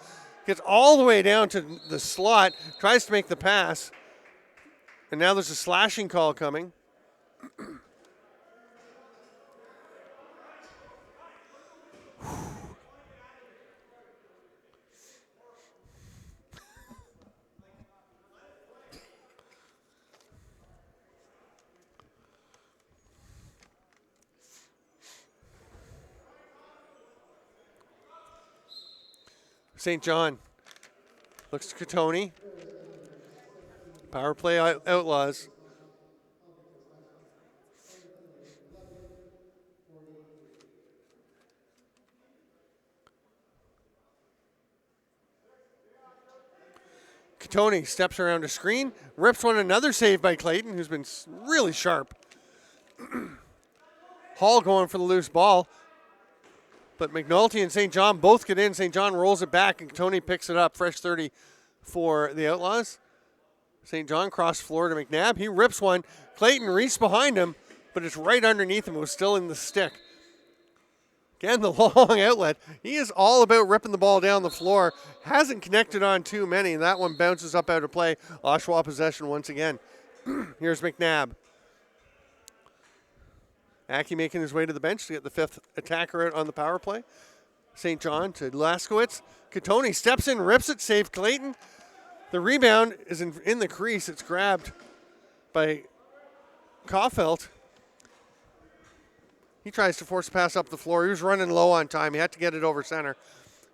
Gets all the way down to the slot. Tries to make the pass. And now there's a slashing call coming. St. John looks to Katoni. Power play Outlaws. Katoni steps around a screen, rips one, another save by Clayton, who's been really sharp. Hall going for the loose ball. But McNulty and St. John both get in. St. John rolls it back, and Tony picks it up. Fresh 30 for the Outlaws. St. John cross floor to McNabb. He rips one. Clayton reached behind him, but it's right underneath him. It was still in the stick. Again, the long outlet. He is all about ripping the ball down the floor. Hasn't connected on too many, and that one bounces up out of play. Oshawa possession once again. Here's McNabb. Aki making his way to the bench to get the 5th attacker out on the power play. St. John to Laskowitz. Katoni steps in, rips it, save Clayton. The rebound is in the crease. It's grabbed by Caulfield. He tries to force a pass up the floor. He was running low on time. He had to get it over center.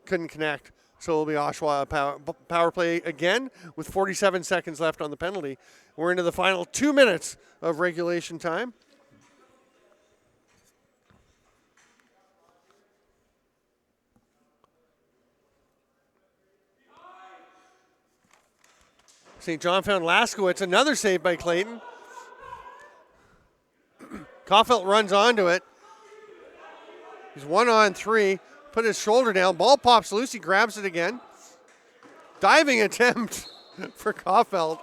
Couldn't connect. So it'll be Oshawa power play again with 47 seconds left on the penalty. We're into the final 2 minutes of regulation time. St. John found Laskowitz, another save by Clayton. Caulfield runs onto it. He's 1-on-3, put his shoulder down, ball pops loose, he grabs it again. Diving attempt for Caulfield.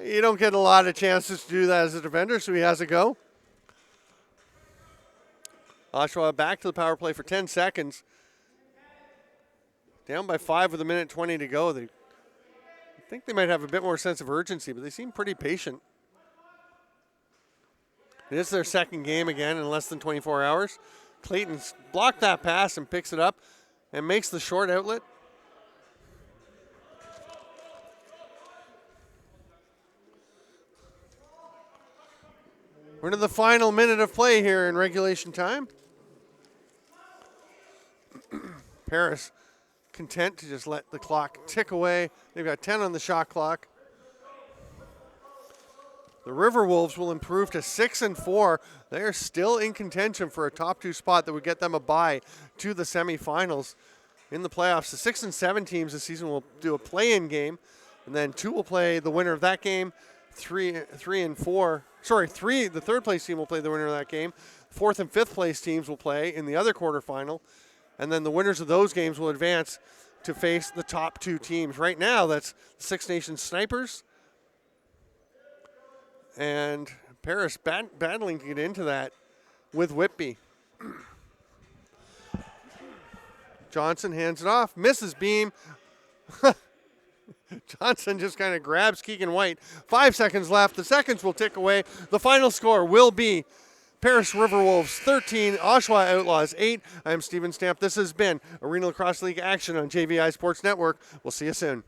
You don't get a lot of chances to do that as a defender, so he has a go. Oshawa back to the power play for 10 seconds. Down by 5 with 1:20 to go. I think they might have a bit more sense of urgency, but they seem pretty patient. It is their second game again in less than 24 hours. Clayton's blocked that pass and picks it up and makes the short outlet. We're into the final minute of play here in regulation time. Paris content to just let the clock tick away. They've got 10 on the shot clock. The RiverWolves will improve to 6-4. They are still in contention for a top 2 spot that would get them a bye to the semifinals in the playoffs. The 6 and 7 teams this season will do a play-in game, and then 2 will play the winner of that game. The third place team will play the winner of that game. 4th and 5th place teams will play in the other quarterfinal. And then the winners of those games will advance to face the top 2 teams. Right now, that's Six Nations Snipers and Paris battling to get into that with Whitby. Johnson hands it off, misses Beam. Johnson just kind of grabs Keegan White. 5 seconds left. The seconds will tick away. The final score will be Paris RiverWolves 13, Oshawa Outlaws 8. I'm Steven Stamp. This has been Arena Lacrosse League action on JVI Sports Network. We'll see you soon.